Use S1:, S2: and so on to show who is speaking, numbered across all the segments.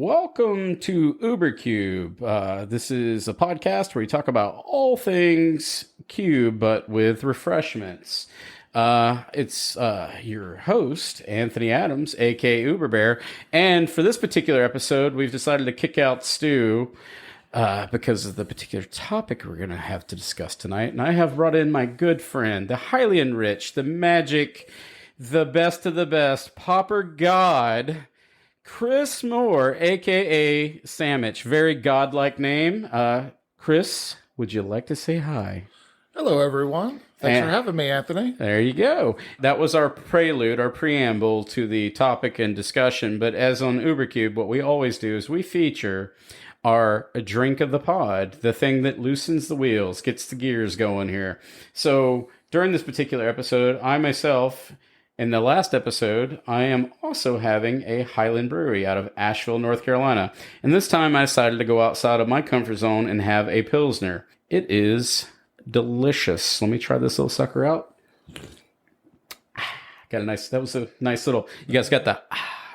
S1: Welcome to UberCube. This is a podcast where we talk about all things cube, but with refreshments. It's your host, Anthony Adams, aka UberBear, and for this particular episode, we've decided to kick out Stu because of the particular topic we're going to have to discuss tonight. And I have brought in my good friend, the highly enriched, the magic, the best of the best, Pauper God, Chris Moore, a.k.a. Sammich. Very godlike name. Chris, would you like to say hi?
S2: Hello, everyone. Thanks for having me, Anthony.
S1: There you go. That was our prelude, our preamble to the topic and discussion. But as on UberCube, what we always do is we feature our drink of the pod, the thing that loosens the wheels, gets the gears going here. So during this particular episode, I myself... in the last episode, I am also having a Highland Brewery out of Asheville, North Carolina. And this time I decided to go outside of my comfort zone and have a Pilsner. It is delicious. Let me try this little sucker out. That was a nice little, you guys got the,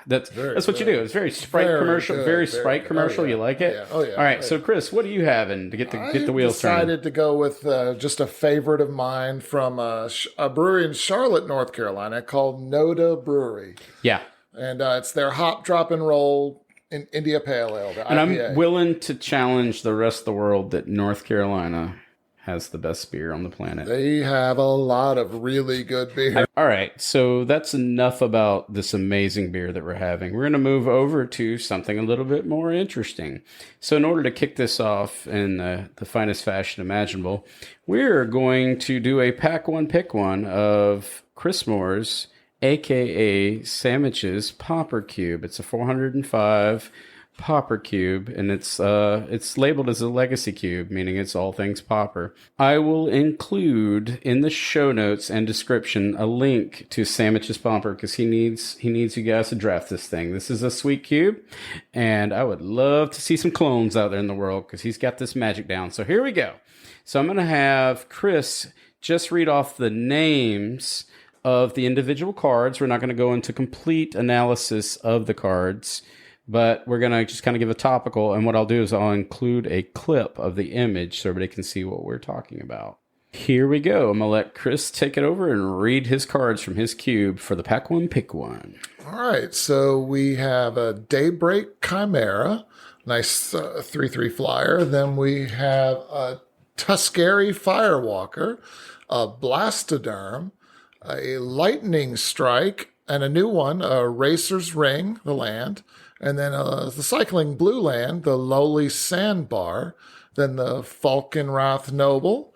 S1: that's what you do. It's very Sprite commercial, very Sprite commercial. You like it?
S2: Oh yeah.
S1: All right. So Chris, what are you having to get the wheels turning?
S2: I decided to go with just a favorite of mine from a brewery in Charlotte, North Carolina called Noda Brewery.
S1: Yeah.
S2: And it's their hop, drop, and roll in India Pale Ale.
S1: And IPA. I'm willing to challenge the rest of the world that North Carolina has the best beer on the planet.
S2: They have a lot of really good beer.
S1: All right, so that's enough about this amazing beer that we're having. We're going to move over to something a little bit more interesting. So in order to kick this off in the finest fashion imaginable, we're going to do a pack one, pick one of Chris Moore's, a.k.a. Sammich's Pauper Cube. It's a 405 Pauper Cube, and it's labeled as a legacy cube, meaning it's all things Pauper. I will include in the show notes and description a link to Sammich's Pauper because he needs you guys to draft this thing. This is a sweet cube, and I would love to see some clones out there in the world because he's got this magic down. So here we go. So I'm going to have Chris just read off the names of the individual cards. We're not going to go into complete analysis of the cards, but we're going to just kind of give a topical, and what I'll do is I'll include a clip of the image so everybody can see what we're talking about. Here we go. I'm going to let Chris take it over and read his cards from his cube for the pack one, pick one.
S2: All right, so we have a Daybreak Chimera, nice 3/3 flyer. Then we have a Tuskegee Firewalker, a Blastoderm, a Lightning Strike, and a new one, a Racer's Ring, the land. And then the Cycling Blue Land, the Lowly Sandbar, then the Falkenrath Noble,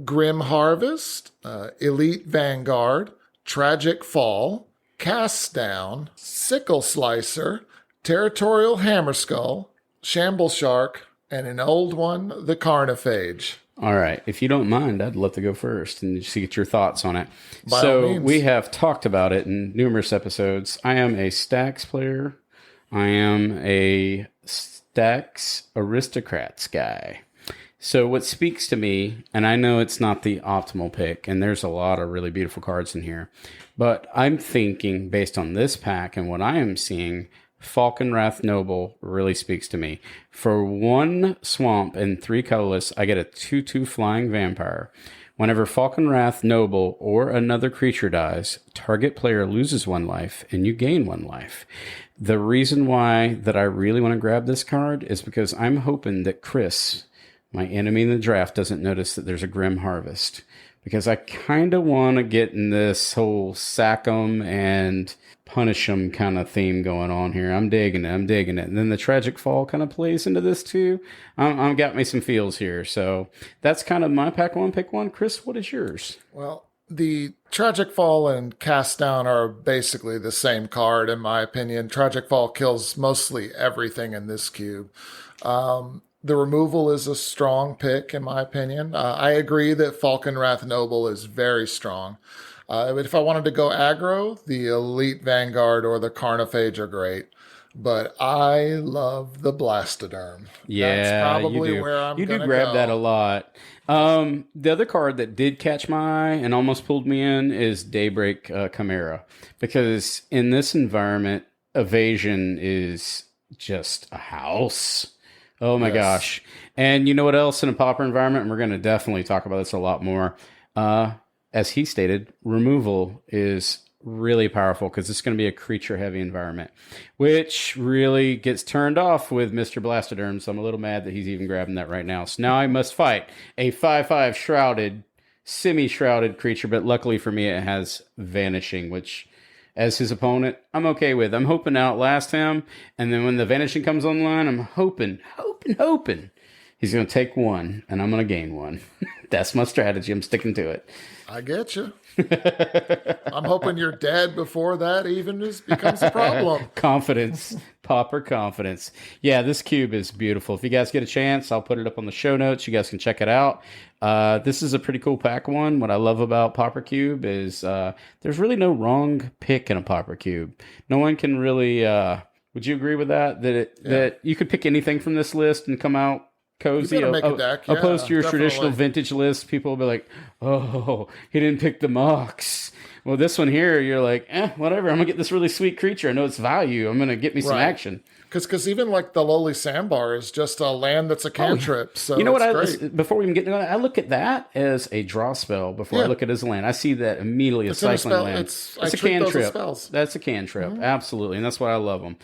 S2: Grim Harvest, Elite Vanguard, Tragic Fall, Cast Down, Sickle Slicer, Territorial Hammerskull, Shamble Shark, and an old one, the Carnophage.
S1: All right. If you don't mind, I'd love to go first and just get your thoughts on it.
S2: By all means.
S1: We have talked about it in numerous episodes. I am a Stacks player. I am a Stacks Aristocrats guy. So what speaks to me, and I know it's not the optimal pick, and there's a lot of really beautiful cards in here, but I'm thinking based on this pack and what I am seeing, Falkenrath Noble really speaks to me. For one swamp and 3 colorless, I get a 2/2 flying vampire. Whenever Falkenrath Noble or another creature dies, target player loses 1 life and you gain 1 life. The reason why that I really want to grab this card is because I'm hoping that Chris, my enemy in the draft, doesn't notice that there's a Grim Harvest. Because I kind of want to get in this whole sack 'em and punish 'em kind of theme going on here. I'm digging it. And then the Tragic Fall kind of plays into this too. I'm got me some feels here. So that's kind of my pack one, pick one. Chris, what is yours?
S2: Well, the Tragic Fall and Cast Down are basically the same card, in my opinion. Tragic Fall kills mostly everything in this cube. The removal is a strong pick, in my opinion. I agree that Falkenrath Noble is very strong. But if I wanted to go aggro, the Elite Vanguard or the Carnophage are great. But I love the Blastoderm.
S1: Yeah,
S2: that's probably
S1: you do.
S2: where I'm
S1: You do
S2: gonna
S1: grab
S2: go.
S1: that a lot. The other card that did catch my eye and almost pulled me in is Daybreak Chimera. Because in this environment, evasion is just a house. Oh my
S2: Yes.
S1: gosh. And you know what else in a Pauper environment? And we're going to definitely talk about this a lot more. As he stated, removal is really powerful because it's going to be a creature heavy environment, which really gets turned off with Mr. Blastoderm. So I'm a little mad that he's even grabbing that right now. So now I must fight a 5/5 shrouded, semi-shrouded creature, but luckily for me, it has vanishing, which as his opponent, I'm okay with. I'm hoping to outlast him, and then when the vanishing comes online, I'm hoping he's going to take one, and I'm going to gain one. That's my strategy. I'm sticking to it.
S2: I get you. I'm hoping you're dead before that even becomes a problem.
S1: Confidence. Pauper confidence. Yeah, this cube is beautiful. If you guys get a chance, I'll put it up on the show notes. You guys can check it out. This is a pretty cool pack one. What I love about Pauper Cube is there's really no wrong pick in a Pauper Cube. No one can really... would you agree with that? That you could pick anything from this list and come out cozy,
S2: make a deck. Yeah,
S1: opposed to your
S2: definitely.
S1: traditional vintage list. People will be like, oh, he didn't pick the Mox. Well, this one here, you're like, whatever. I'm going to get this really sweet creature. I know its value. I'm going to get me some action.
S2: Because even like the lowly sandbar is just a land that's a cantrip. So
S1: you know what?
S2: great.
S1: Before we even get into that, I look at that as a draw spell before I look at it as a land. I see that immediately as cycling land.
S2: It's
S1: a cantrip. That's a cantrip. Mm-hmm. Absolutely. And that's why I love them.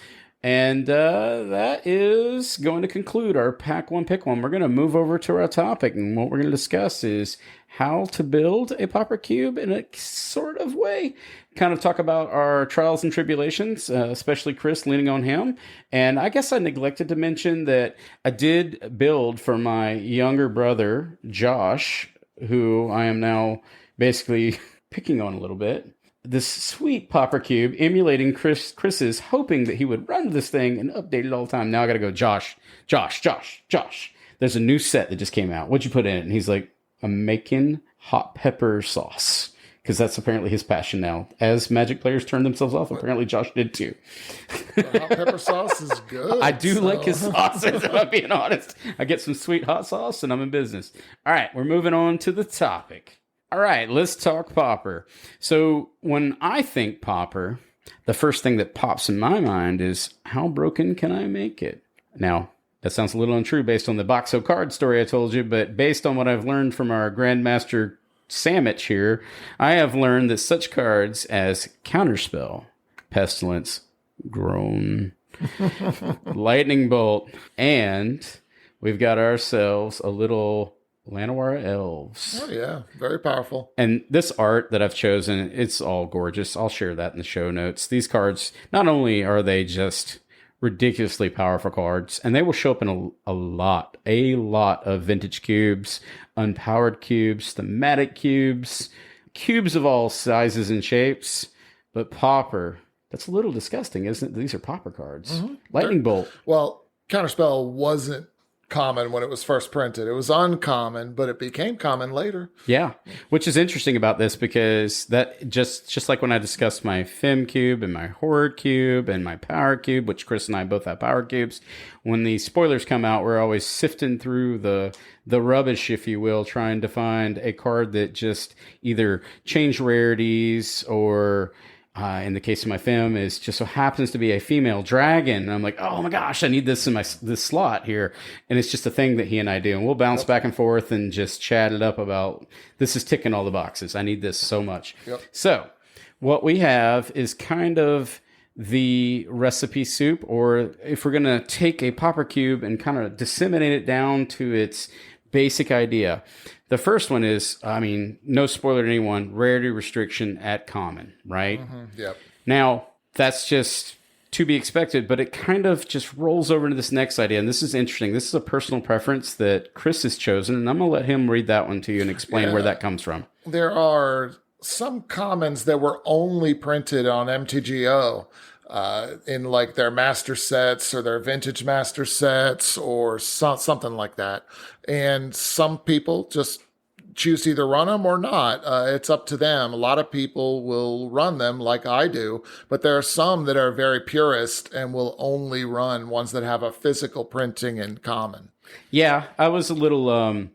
S1: And that is going to conclude our Pack 1 Pick 1. We're going to move over to our topic. And what we're going to discuss is how to build a Pauper Cube in a sort of way. Kind of talk about our trials and tribulations, especially Chris, leaning on him. And I guess I neglected to mention that I did build for my younger brother, Josh, who I am now basically picking on a little bit. This sweet Pauper Cube emulating Chris's, hoping that he would run this thing and update it all the time. Now I got to go, Josh. There's a new set that just came out. What'd you put in it? And he's like, I'm making hot pepper sauce. Because that's apparently his passion now. As Magic players turn themselves off, apparently Josh did too.
S2: Hot pepper sauce is good.
S1: I do like his sauces, if I'm being honest. I get some sweet hot sauce and I'm in business. All right, we're moving on to the topic. All right, let's talk Pauper. So when I think Pauper, the first thing that pops in my mind is, how broken can I make it? Now, that sounds a little untrue based on the Boxo card story I told you, but based on what I've learned from our Grandmaster Sammich here, I have learned that such cards as Counterspell, Pestilence, Groan, Lightning Bolt, and we've got ourselves a little Llanowar Elves.
S2: Oh, yeah. Very powerful.
S1: And this art that I've chosen, it's all gorgeous. I'll share that in the show notes. These cards, not only are they just ridiculously powerful cards, and they will show up in a lot of vintage cubes, unpowered cubes, thematic cubes, cubes of all sizes and shapes. But Pauper, that's a little disgusting, isn't it? These are Pauper cards. Mm-hmm. Lightning Bolt.
S2: Well, Counterspell wasn't common when it was first printed. It was uncommon, but it became common later.
S1: Yeah, which is interesting about this because that just like when I discussed my Fem cube and my Horde cube and my Power cube, which Chris and I both have Power cubes, when the spoilers come out, we're always sifting through the rubbish, if you will, trying to find a card that just either changed rarities or in the case of my Fem, is just so happens to be a female dragon. And I'm like, oh my gosh, I need this in this slot here. And it's just a thing that he and I do. And we'll bounce back and forth and just chat it up about, this is ticking all the boxes. I need this so much. Yep. So what we have is kind of the recipe soup, or if we're going to take a Pauper cube and kind of disseminate it down to its basic idea. The first one is, no spoiler to anyone, rarity restriction at common, right?
S2: Mm-hmm. Yep.
S1: Now, that's just to be expected, but it kind of just rolls over into this next idea. And this is interesting. This is a personal preference that Chris has chosen, and I'm going to let him read that one to you and explain where that comes from.
S2: There are some commons that were only printed on MTGO. In like their master sets or their vintage master sets or something like that. And some people just choose to either run them or not. It's up to them. A lot of people will run them like I do, but there are some that are very purist and will only run ones that have a physical printing in common.
S1: Yeah, I was a little...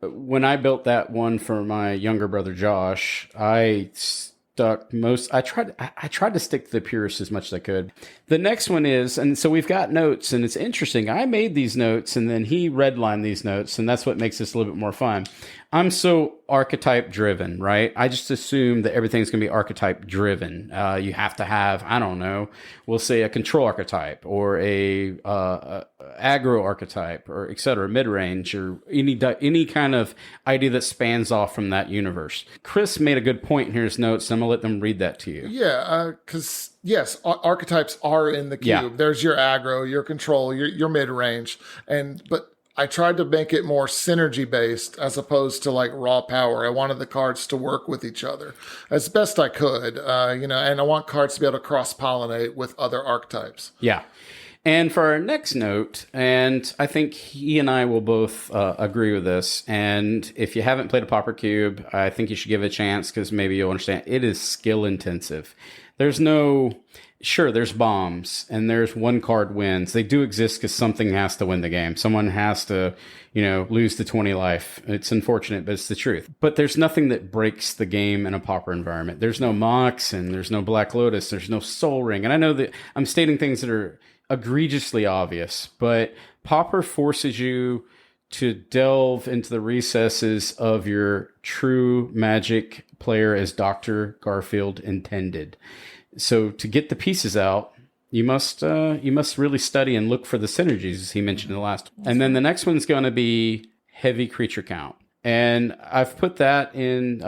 S1: when I built that one for my younger brother Josh, I stuck most. I tried to stick to the purest as much as I could. The next one is, and so we've got notes, and it's interesting. I made these notes, and then he redlined these notes, and that's what makes this a little bit more fun. I'm so archetype driven, right? I just assume that everything's going to be archetype driven. You have to have, I don't know, we'll say a control archetype or a aggro archetype or et cetera, mid range or any kind of idea that spans off from that universe. Chris made a good point in his notes. So I'm gonna let them read that to you.
S2: Yeah, because yes, archetypes are in the cube.
S1: Yeah.
S2: There's your aggro, your control, your mid range, but I tried to make it more synergy based as opposed to like raw power. I wanted the cards to work with each other as best I could, and I want cards to be able to cross pollinate with other archetypes.
S1: Yeah. And for our next note, and I think he and I will both agree with this, and if you haven't played a Pauper Cube, I think you should give it a chance because maybe you'll understand. It is skill intensive. Sure, there's bombs and there's one card wins. They do exist because something has to win the game. Someone has to, lose the 20 life. It's unfortunate, but it's the truth. But there's nothing that breaks the game in a Pauper environment. There's no Moxen, there's no Black Lotus, there's no Soul Ring. And I know that I'm stating things that are egregiously obvious, but Pauper forces you to delve into the recesses of your true Magic player as Dr. Garfield intended. So to get the pieces out, you must really study and look for the synergies, as he mentioned in the last. And then the next one's going to be heavy creature count. And I've put that in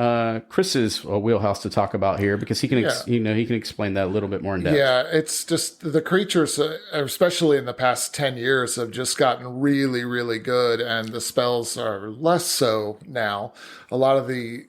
S1: Chris's wheelhouse to talk about here because he can, he can explain that a little bit more in depth.
S2: Yeah, it's just the creatures, especially in the past 10 years, have just gotten really, really good, and the spells are less so now. A lot of the,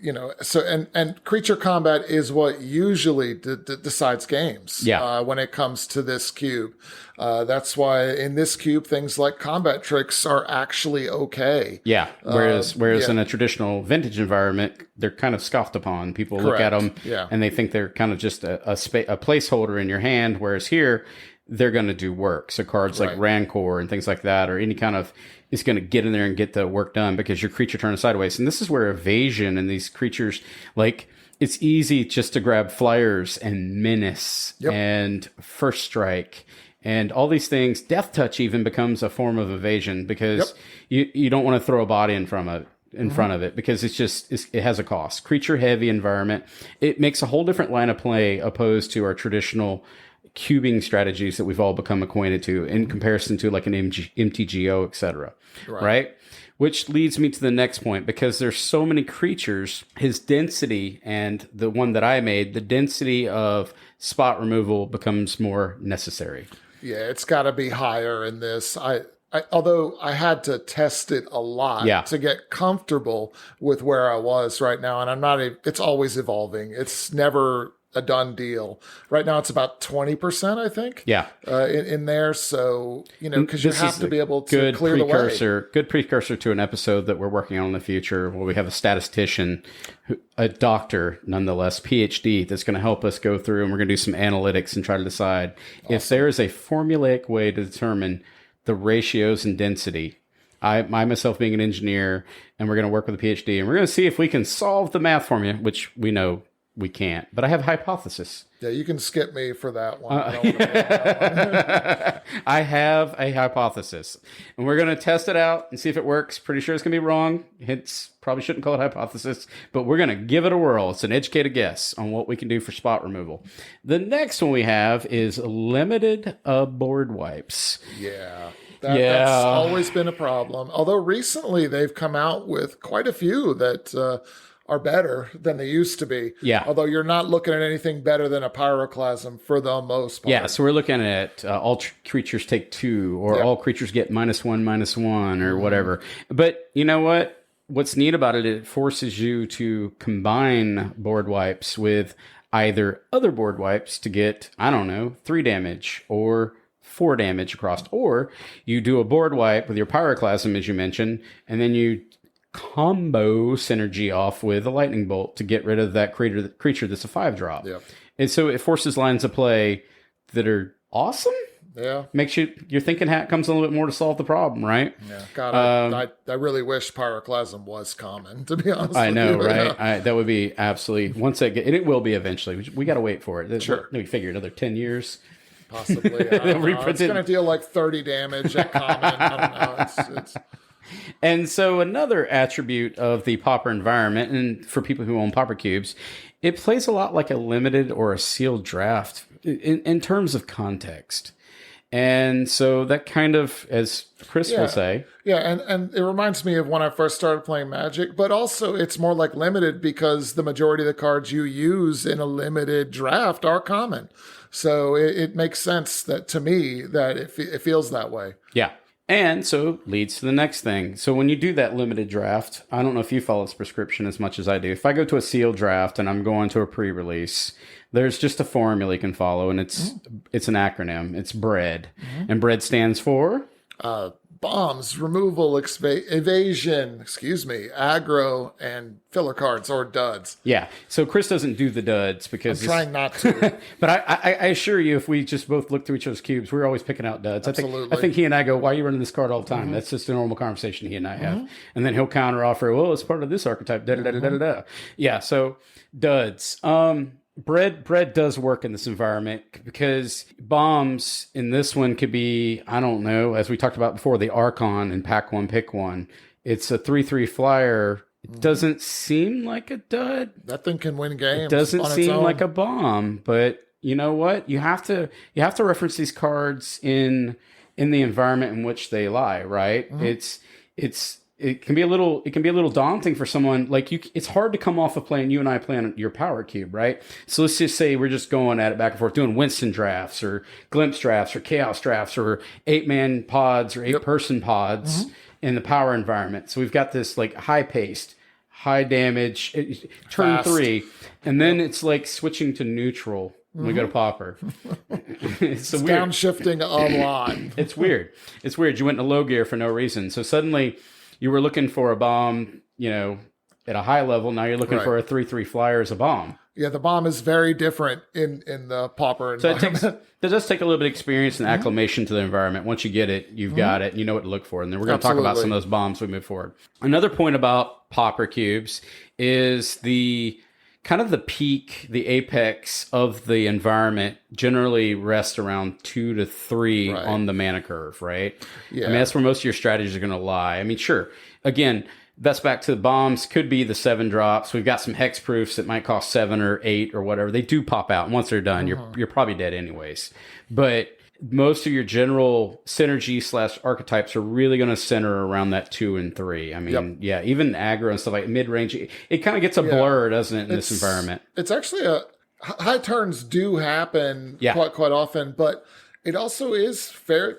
S2: and creature combat is what usually decides games.
S1: Yeah.
S2: When it comes to this cube. That's why in this cube, things like combat tricks are actually okay.
S1: Yeah. Whereas in a traditional vintage environment, they're kind of scoffed upon. People look at them and they think they're kind of just a placeholder in your hand. Whereas here, they're going to do work. So cards like Rancor and things like that, or any kind of, is going to get in there and get the work done because your creature turns sideways. And this is where evasion and these creatures, like, it's easy just to grab flyers and menace and first strike and all these things. Death touch even becomes a form of evasion because you don't want to throw a body in front of it because it has a cost. Creature heavy environment. It makes a whole different line of play opposed to our traditional cubing strategies that we've all become acquainted to in comparison to like an MTGO, etc. Right? Which leads me to the next point, because there's so many creatures, his density and the one that I made, the density of spot removal becomes more necessary. Yeah,
S2: it's got to be higher in this. Although I had to test it a lot to get comfortable with where I was right now. And it's always evolving. It's never a done deal. Right now, it's about 20%, I think. Yeah. In there. So, because you have to be able to clear the way.
S1: Good precursor to an episode that we're working on in the future where we have a statistician, a doctor, nonetheless, PhD, that's going to help us go through, and we're going to do some analytics and try to decide if there is a formulaic way to determine the ratios and density. I myself being an engineer, and we're going to work with a PhD, and we're going to see if we can solve the math formula, which we know we can't, but I have a hypothesis.
S2: Yeah, you can skip me for that one.
S1: I have a hypothesis, and we're going to test it out and see if it works. Pretty sure it's going to be wrong. Hence, probably shouldn't call it hypothesis, but we're going to give it a whirl. It's an educated guess on what we can do for spot removal. The next one we have is limited board wipes.
S2: Yeah. That's always been a problem. Although recently they've come out with quite a few that are better than they used to be. Yeah. Although you're not looking at anything better than a pyroclasm for the most part.
S1: Yeah, so we're looking at all creatures take 2, or all creatures get -1/-1, or whatever. But you know what? What's neat about it, it forces you to combine board wipes with either other board wipes to get, 3 damage or 4 damage across. Or you do a board wipe with your pyroclasm, as you mentioned, and then you combo synergy off with a lightning bolt to get rid of that creature that's a 5-drop. Yep. And so it forces lines of play that are awesome.
S2: Yeah.
S1: Makes your thinking hat comes a little bit more to solve the problem, right?
S2: Yeah. God, I really wish pyroclasm was common, to be honest
S1: I
S2: with
S1: know,
S2: you.
S1: right?
S2: Yeah.
S1: That would be absolutely and it will be eventually. We got to wait for it.
S2: Sure.
S1: We figure another 10 years.
S2: Possibly. It's going to deal like 30 damage at common. I don't know. It's
S1: And so another attribute of the Pauper environment, and for people who own Pauper cubes, it plays a lot like a limited or a sealed draft in terms of context. And so that kind of, as Chris will say.
S2: Yeah, and it reminds me of when I first started playing Magic, but also it's more like limited because the majority of the cards you use in a limited draft are common. So it makes sense that to me that it feels that way.
S1: Yeah. And so leads to the next thing. So when you do that limited draft, I don't know if you follow this prescription as much as I do. If I go to a sealed draft and I'm going to a pre-release, there's just a formula you can follow, and it's an acronym. It's BREAD. And BREAD stands for?
S2: Bombs, removal, evasion, aggro, and filler cards or duds.
S1: Yeah. So Chris doesn't do the duds because
S2: I'm trying not to.
S1: But I assure you, if we just both look through each other's cubes, we're always picking out duds.
S2: Absolutely.
S1: I think he and I go, "Why are you running this card all the time?" That's just a normal conversation he and I have. And then he'll counter offer, "Well, it's part of this archetype." Da da da da da da. Yeah. So duds. Bread does work in this environment because bombs in this one could be, I don't know, as we talked about before, the Archon and Pack One, Pick One. It's a 3/3 flyer. It doesn't seem like a dud.
S2: That thing can win games.
S1: It doesn't seem like a bomb, but you know what? You have to reference these cards in the environment in which they lie, right? It can be a little daunting for someone like you. It's hard to come off of playing. You and I play on your power cube, right? So let's just say we're just going at it back and forth, doing Winston drafts or Glimpse drafts or Chaos drafts or 8-man pods or 8-person pods in the power environment. So we've got this like high paced, high damage turn
S2: Fast.
S1: 3, and then it's like switching to neutral when we go to Pauper. It's weird.
S2: Downshifting a lot.
S1: It's weird. It's weird. You went into low gear for no reason. So suddenly you were looking for a bomb, at a high level. Now you're looking for a 3/3 flyer as a bomb.
S2: Yeah, the bomb is very different in the Pauper environment.
S1: So it does take a little bit of experience and acclimation to the environment. Once you get it, you've got it, and you know what to look for. And then we're going to talk about some of those bombs as we move forward. Another point about Pauper cubes is the kind of the peak, the apex of the environment generally rests around 2 to 3 on the mana curve, right?
S2: Yeah.
S1: I mean, that's where most of your strategies are going to lie. I mean, sure. Again, that's back to the bombs. Could be the 7 drops. We've got some hex proofs that might cost 7 or 8 or whatever. They do pop out, and once they're done, you're probably dead anyways. But most of your general synergy / archetypes are really going to center around that 2 and 3. I mean, even aggro and stuff like mid-range, it kind of gets a blur, doesn't it, in this environment?
S2: It's actually high turns do happen quite often, but it also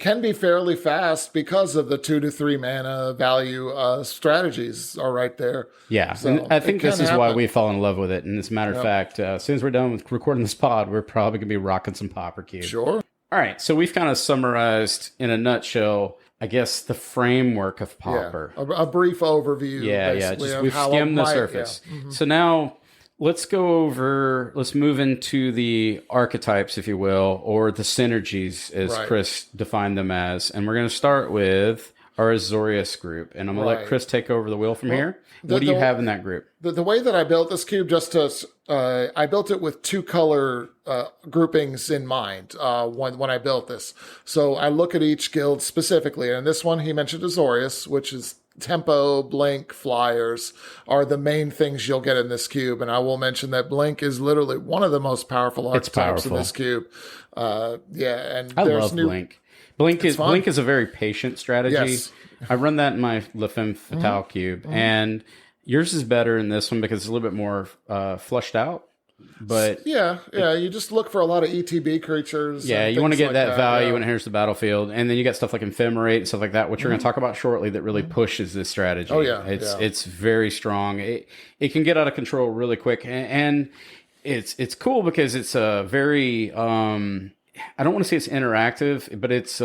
S2: can be fairly fast because of the 2 to 3 mana value strategies are right there.
S1: Yeah,
S2: so
S1: and I think this is why we fall in love with it. And as a matter of fact, as soon as we're done with recording this pod, we're probably going to be rocking some Pauper cubes.
S2: Sure.
S1: All right, so we've kind of summarized in a nutshell, I guess, the framework of Pauper.
S2: Yeah. A brief overview.
S1: Just we've skimmed the surface. Yeah. So now let's move into the archetypes, if you will, or the synergies, as Chris defined them as. And we're going to start with our Azorius group. And I'm going to let Chris take over the wheel from here. What do you have in that group?
S2: The way that I built this cube, I built it with 2 color groupings in mind when I built this. So I look at each guild specifically. And this one, he mentioned Azorius, which is tempo, blink, flyers are the main things you'll get in this cube. And I will mention that blink is literally one of the most powerful archetypes in this cube. And
S1: I love blink. Blink is a very patient strategy.
S2: Yes.
S1: I run that in my La Femme Fatale cube, and yours is better in this one because it's a little bit more flushed out. But
S2: you just look for a lot of ETB creatures.
S1: Yeah, you want to get that value when it enters the battlefield, and then you got stuff like Ephemerate and stuff like that, which we're going to talk about shortly. That really pushes this strategy.
S2: Oh yeah,
S1: it's very strong. It can get out of control really quick, and it's cool because it's a very I don't want to say it's interactive, but it's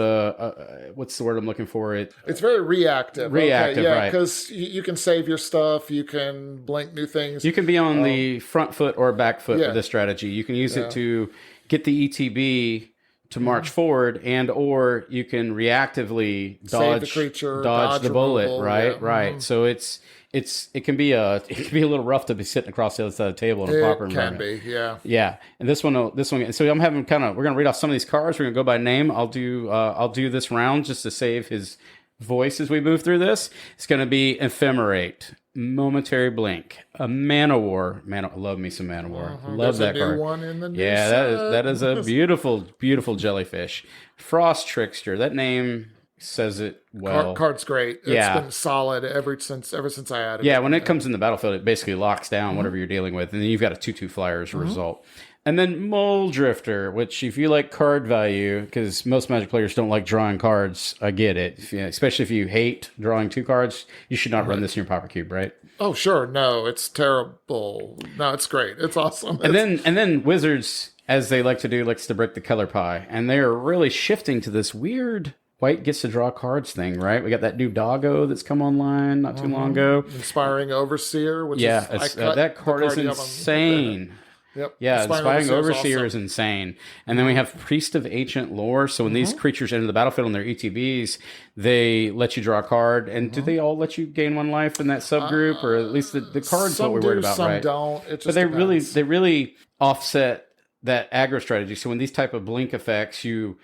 S1: what's the word I'm looking for?
S2: It's very reactive.
S1: Reactive,
S2: right?
S1: right?
S2: Because you can save your stuff, you can blink new things.
S1: You can be on the front foot or back foot with this strategy. You can use it to get the ETB to march forward, and or you can reactively
S2: Save the
S1: dodge
S2: creature,
S1: dodge the bullet,
S2: removal,
S1: right?
S2: yeah.
S1: Right. So it can be a little rough to be sitting across the other side of the table in a Pauper
S2: It can
S1: environment.
S2: be, yeah.
S1: Yeah, and this one. So I'm having we're gonna read off some of these cards. We're gonna go by name. I'll do this round just to save his voice as we move through this. It's gonna be ephemerate, momentary blink, a man of war. I love me some man of war. Love
S2: There's
S1: that
S2: a new
S1: card.
S2: one in the new
S1: Yeah,
S2: set.
S1: that is a beautiful jellyfish. Frost trickster. That name says it well.
S2: Card's great. It's been solid ever since I added it.
S1: Yeah, when it comes in the battlefield, it basically locks down whatever you're dealing with, and then you've got a 2/2 flyer as a result. And then Mole Drifter, which if you like card value, because most Magic players don't like drawing cards, I get it. Especially if you hate drawing 2 cards, you should not run this in your Pauper Cube, right?
S2: Oh, sure. No, it's terrible. No, it's great. It's awesome.
S1: And then Wizards, as they like to do, likes to break the color pie, and they're really shifting to this weird white gets to draw cards thing, right? We got that new Doggo that's come online not too long ago.
S2: Inspiring Overseer, which is
S1: that card is insane.
S2: Yep.
S1: Yeah, Inspiring Overseer is insane. And then we have Priest of Ancient Lore. So when these creatures enter the battlefield on their ETBs, they let you draw a card. And do they all let you gain 1 life in that subgroup? Or at least the cards what we're worried about,
S2: some
S1: right?
S2: don't. It just
S1: but they
S2: depends.
S1: really offset that aggro strategy. So when these type of blink effects, you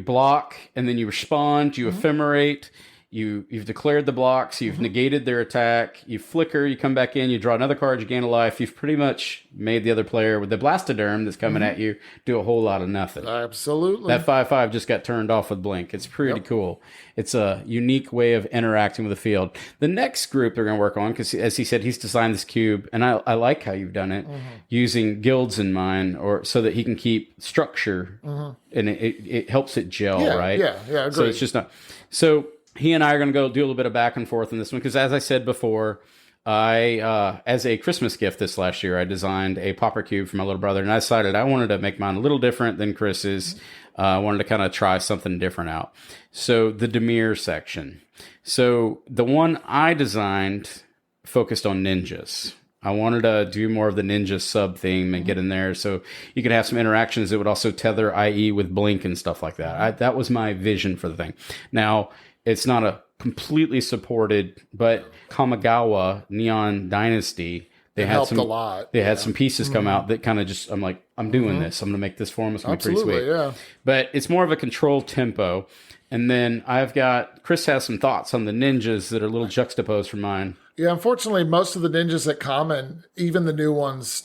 S1: block and then you respond, you ephemerate, you've declared the blocks, you've negated their attack, you flicker, you come back in, you draw another card, you gain a life. You've pretty much made the other player with the Blastoderm that's coming at you do a whole lot of nothing.
S2: Absolutely.
S1: That 5/5 just got turned off with blink. It's pretty cool. It's a unique way of interacting with the field. The next group they're going to work on, because as he said, he's designed this cube, and I like how you've done it, using guilds in mind, or so that he can keep structure, and it helps it gel, right?
S2: Yeah, agreed.
S1: So it's just not. So he and I are going to go do a little bit of back and forth in this one, because as I said before, I, as a Christmas gift this last year, I designed a Pauper Cube for my little brother, and I decided I wanted to make mine a little different than Chris's. I wanted to kind of try something different out. So the Dimir section. So the one I designed focused on ninjas. I wanted to do more of the ninja sub theme and get in there so you could have some interactions that would also tether IE with blink and stuff like that. That was my vision for the thing. Now, it's not a completely supported, but Kamigawa Neon Dynasty, they had some,
S2: a lot.
S1: They had some pieces come out that kind of just, I'm like, I'm doing this. I'm going to make this form. It's going to be pretty sweet.
S2: Yeah.
S1: But it's more of a controlled tempo. And then Chris has some thoughts on the ninjas that are a little juxtaposed from mine.
S2: Yeah, unfortunately, most of the ninjas that come, and even the new ones,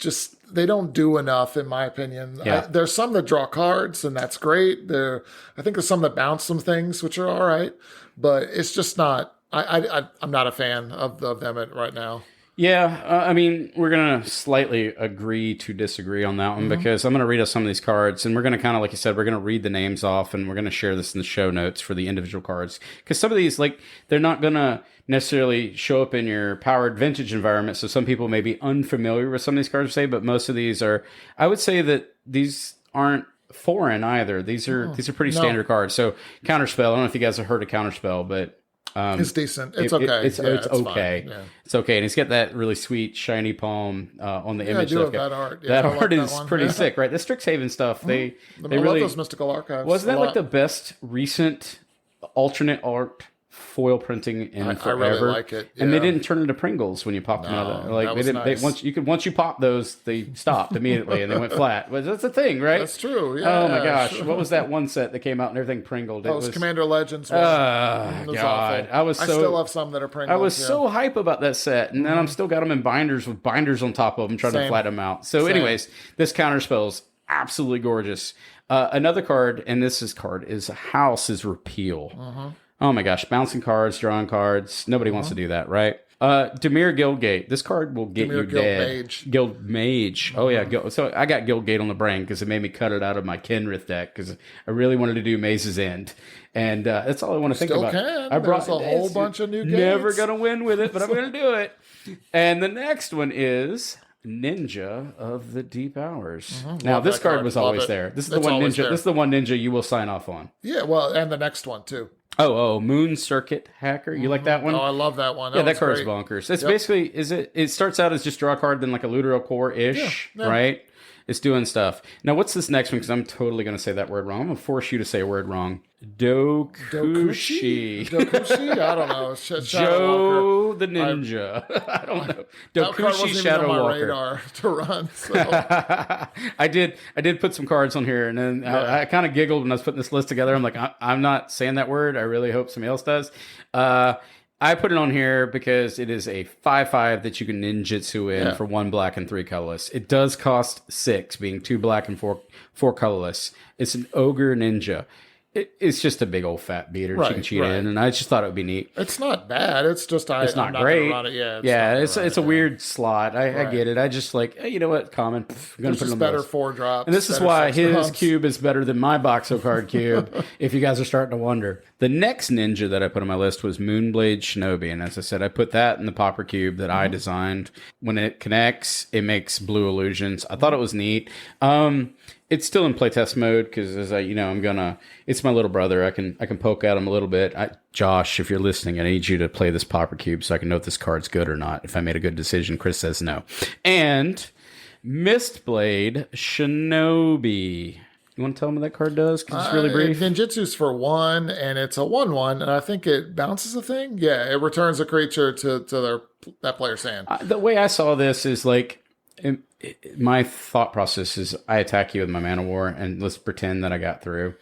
S2: they don't do enough, in my opinion.
S1: Yeah.
S2: There's some that draw cards, and that's great. I think there's some that bounce some things, which are all right. But it's just not, I'm not a fan of them right now.
S1: Yeah, I mean, we're going to slightly agree to disagree on that one, because I'm going to read us some of these cards, and we're going to kind of, like you said, we're going to read the names off, and we're going to share this in the show notes for the individual cards. Because some of these, they're not going to necessarily show up in your powered vintage environment, so some people may be unfamiliar with some of these cards, but most of these are, I would say that these aren't foreign either. These are pretty standard cards. So Counterspell, I don't know if you guys have heard of Counterspell, but
S2: it's decent. It's okay.
S1: It's okay.
S2: Yeah.
S1: It's okay. And he's got that really sweet shiny palm on the image.
S2: I do have that art.
S1: Yeah, that art is pretty sick, right? The Strixhaven stuff, they really
S2: love those mystical archives.
S1: Wasn't that like the best recent alternate art foil printing in forever?
S2: I really like it. Yeah.
S1: And they didn't turn into Pringles when you popped them out of that.
S2: That was
S1: they didn't.
S2: nice.
S1: Once you pop those, they stopped immediately and they went flat. But that's the thing, right?
S2: That's true. Yeah.
S1: Oh my gosh, what was that one set that came out and everything pringled?
S2: It was Commander Legends.
S1: God,
S2: awful. I still have some that are pringled.
S1: I was so hype about that set, and then I'm still got them in binders with binders on top of them, trying to flatten them out. So, anyways, this Counterspell is absolutely gorgeous. Another card, and this card is House is Repeal. Oh my gosh, bouncing cards, drawing cards. Nobody wants to do that, right? Dimir Guildgate. This card will get you dead. Guild Mage. Oh yeah. So I got Guildgate on the brain because it made me cut it out of my Kenrith deck because I really wanted to do Maze's End. And that's all I want to think about.
S2: I brought a whole bunch of new games.
S1: Never going to win with it, but I'm going to do it. And the next one is Ninja of the Deep Hours. Now, this card was always there. This is the one ninja. This is the one ninja you will sign off on.
S2: Yeah, well, and the next one too.
S1: Oh, Moon Circuit Hacker. You like that one?
S2: Oh, I love that one.
S1: That card's bonkers. It's basically, it starts out as just draw a card, then like a Lutero Core-ish, right? It's doing stuff. Now, what's this next one? Because I'm totally going to say that word wrong. I'm going to force you to say a word wrong. Dokushi.
S2: Dokushi? I don't know.
S1: Joe the Ninja. I don't know.
S2: That card
S1: Dokushi
S2: wasn't even
S1: Shadow
S2: on my
S1: Walker.
S2: radar to run. So.
S1: I did put some cards on here, and then I kind of giggled when I was putting this list together. I'm like, I'm not saying that word. I really hope somebody else does. I put it on here because it is a 5/5 that you can ninjutsu in for 1 black and 3 colorless. It does cost 6, being 2 black and 4 colorless. It's an ogre ninja. It's just a big old fat beater that you can cheat in, and I just thought it would be neat.
S2: It's not bad. It's just
S1: it's not great. It's a weird slot. I get it. I just like, hey, you know what? Common. I'm gonna put it on
S2: better
S1: the list.
S2: 4 drops.
S1: And this is why his cube is better than my Boxo card cube. If you guys are starting to wonder, the next ninja that I put on my list was Moonblade Shinobi, and as I said, I put that in the Pauper cube that I designed. When it connects, it makes blue illusions. I thought it was neat. It's still in playtest mode because, as it's my little brother. I can poke at him a little bit. Josh, if you're listening, I need you to play this Pauper cube so I can know if this card's good or not. If I made a good decision, Chris says no. And Mistblade Shinobi. You want to tell me what that card does? Because it's really brief.
S2: Ninjutsu's for 1, and it's a 1/1, and I think it bounces a thing. Yeah, it returns a creature to that player's hand.
S1: The way I saw this is like, my thought process is I attack you with my Mana War, and let's pretend that I got through.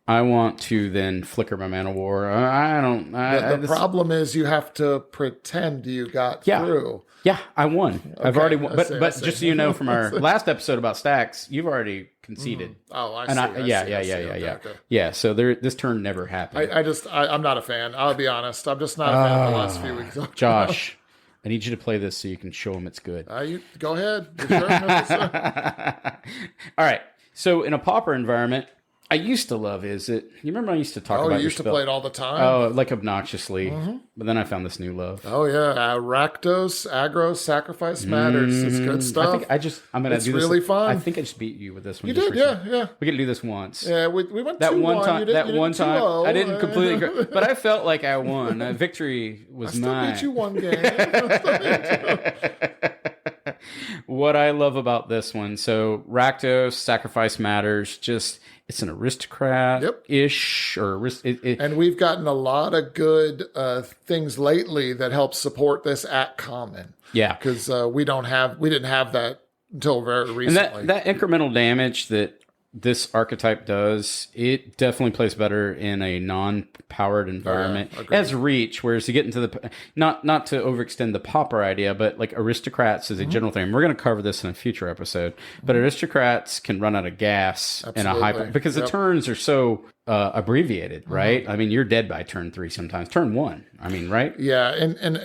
S1: I want to then flicker my Mana War. The
S2: problem is you have to pretend you got through.
S1: Yeah, I won. Okay, I've already won. But just so you know, from our
S2: see.
S1: last episode about stacks, you've already conceded.
S2: Oh, I see. Okay.
S1: Yeah, so this turn never happened.
S2: I'm not a fan. I'll be honest. I'm just not a fan of the last few weeks.
S1: Josh, I need you to play this so you can show them it's good.
S2: You go ahead. You're sure?
S1: All right. So in a Pauper environment, I used to love You remember I used to talk about
S2: you used to play it all the time?
S1: Oh, like obnoxiously. But then I found this new love.
S2: Oh, yeah. Rakdos, aggro, sacrifice matters. It's good stuff.
S1: I think I'm going to do this.
S2: It's really fun.
S1: I think I just beat you with this one.
S2: You did, yeah.
S1: We get to do this once.
S2: Yeah, we went
S1: that
S2: 2-1.
S1: one time. That one time,
S2: 2-0.
S1: I didn't completely, but I felt like I won. Victory was mine.
S2: I still beat you one game.
S1: What I love about this one, so Rakdos, sacrifice matters, it's an aristocrat-ish,
S2: and we've gotten a lot of good things lately that help support this at common.
S1: Yeah,
S2: because we didn't have that until very recently.
S1: And that incremental damage that this archetype does, it definitely plays better in a non-powered environment. It has reach, whereas you get into the not to overextend the Pauper idea, but like aristocrats is a general thing. We're going to cover this in a future episode, but aristocrats can run out of gas in a high because the turns are so abbreviated, right? I mean, you're dead by turn 3 sometimes, turn 1. I mean, right?
S2: Yeah, and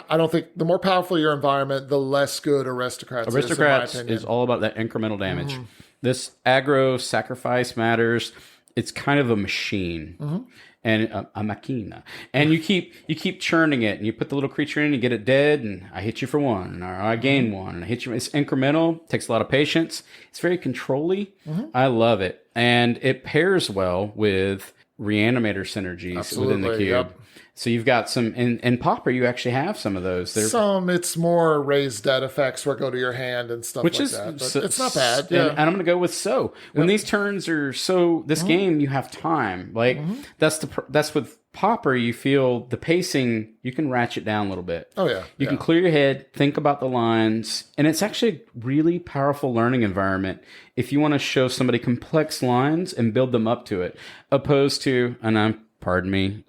S2: I don't think the more powerful your environment, the less good aristocrats is, in my opinion.
S1: Is all about that incremental damage. This aggro sacrifice matters. It's kind of a machine and a machina. And you keep churning it, and you put the little creature in, you get it dead, and I hit you for 1, or I gain 1, and I hit you. It's incremental. Takes a lot of patience. It's very control-y. I love it, and it pairs well with reanimator synergies within the cube. Yep. So you've got some, in Pauper, you actually have some of those.
S2: It's more raised dead effects where go to your hand and stuff like that. But it's not bad. Yeah.
S1: And I'm going to go with when these turns are this game, you have time. Like that's with Pauper, you feel the pacing, you can ratchet down a little bit.
S2: Oh, yeah.
S1: You can clear your head, think about the lines, and it's actually a really powerful learning environment if you want to show somebody complex lines and build them up to it, opposed to, pardon me,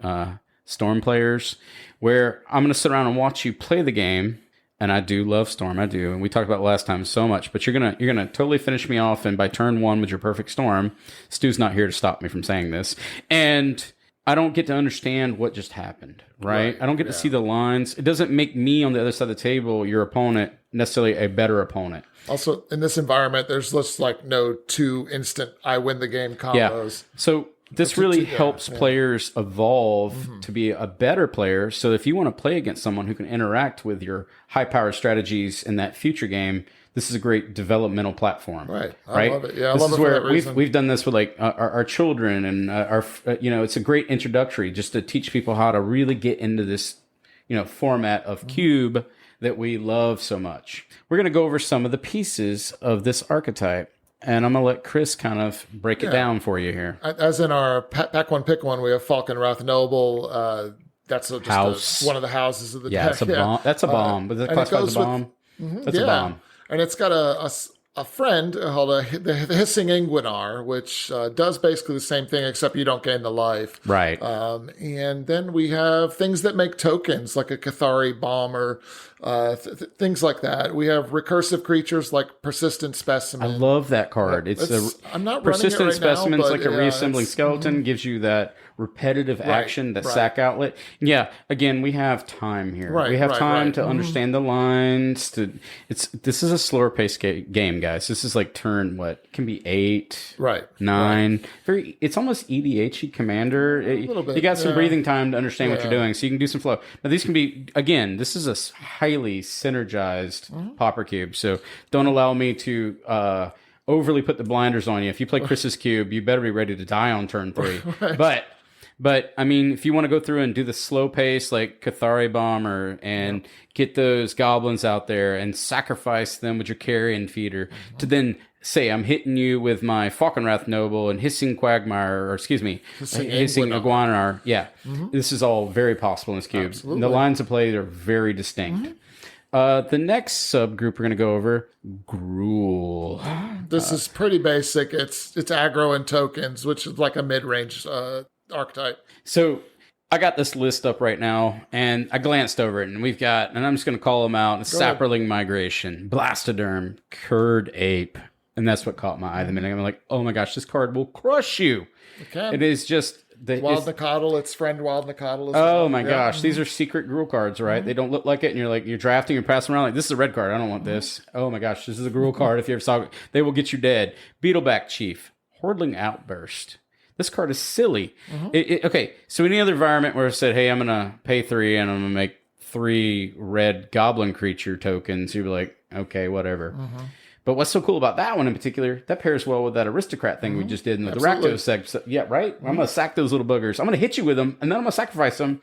S1: Storm players, where I'm going to sit around and watch you play the game. And I do love Storm. I do. And we talked about it last time so much, but you're going to totally finish me off. And by turn 1 with your perfect Storm, Stu's not here to stop me from saying this. And I don't get to understand what just happened, right? I don't get to see the lines. It doesn't make me on the other side of the table, your opponent, necessarily a better opponent.
S2: Also, in this environment, there's just like no 2 instant I win the game combos.
S1: Yeah. So this really helps players evolve to be a better player. So if you want to play against someone who can interact with your high-powered strategies in that future game, this is a great developmental platform.
S2: Right. I love it. Yeah, I
S1: this
S2: love
S1: is
S2: it
S1: where
S2: for that reason.
S1: we've done this with like our children and our it's a great introductory just to teach people how to really get into this format of cube that we love so much. We're going to go over some of the pieces of this archetype. and I'm going to let Chris kind of break it down for you here.
S2: As in our pack one, pick one, we have Falcon Wrath Noble. That's just one of the houses of the deck.
S1: It's a bomb. That's a bomb. But that classifies as a bomb. That's a bomb.
S2: And it's got a friend called the Hissing Ingwinar, which does basically the same thing, except you don't gain the life.
S1: Right.
S2: And then we have things that make tokens, like a Cathari bomb or things like that. We have recursive creatures like Persistent Specimen.
S1: I love that card.
S2: I'm not
S1: Persistent
S2: running it right
S1: Specimen's
S2: now,
S1: like a reassembling skeleton, gives you that repetitive action, that sack outlet. Yeah, again, we have time here. We have time to understand the lines. This is a slower paced game, guys. This is like turn can be 8, 9. Very. It's almost EDH Commander.
S2: A little bit.
S1: You got some breathing time to understand what you're doing, so you can do some flow. Now these can be, again, this is a highly synergized Pauper cube. So don't allow me to overly put the blinders on you. If you play Chris's cube, you better be ready to die on turn 3. But I mean, if you want to go through and do the slow pace like Cathari Bomber and get those goblins out there and sacrifice them with your carrion feeder to then say, I'm hitting you with my Falconwrath Noble and Hissing Quagmire, or excuse me, Hissing Iguanar. Yeah, this is all very possible in this cube. The lines of play are very distinct. The next subgroup we're going to go over, Gruul.
S2: This is pretty basic. It's aggro and tokens, which is like a mid-range archetype.
S1: So I got this list up right now, and I glanced over it, and we've got, and I'm just going to call them out, Saproling Migration, Blastoderm, Curd Ape, and that's what caught my eye the minute. I'm like, oh my gosh, this card will crush you. It is just...
S2: Wild Nicodle, its friend Wild Nicodle.
S1: Oh my gosh, these are secret Gruul cards, right? They don't look like it, and you're drafting and passing around like, this is a red card, I don't want this. Oh my gosh, this is a Gruul card. If you ever saw it, they will get you dead. Beetleback Chief, Hordling Outburst. This card is silly. Okay, so any other environment where I said, hey, I'm going to pay 3 and I'm going to make 3 red goblin creature tokens, you'd be like, okay, whatever. But what's so cool about that one in particular, that pairs well with that aristocrat thing we just did in the Rakdos seg. So, yeah, right? I'm going to sack those little boogers. I'm going to hit you with them, and then I'm going to sacrifice them.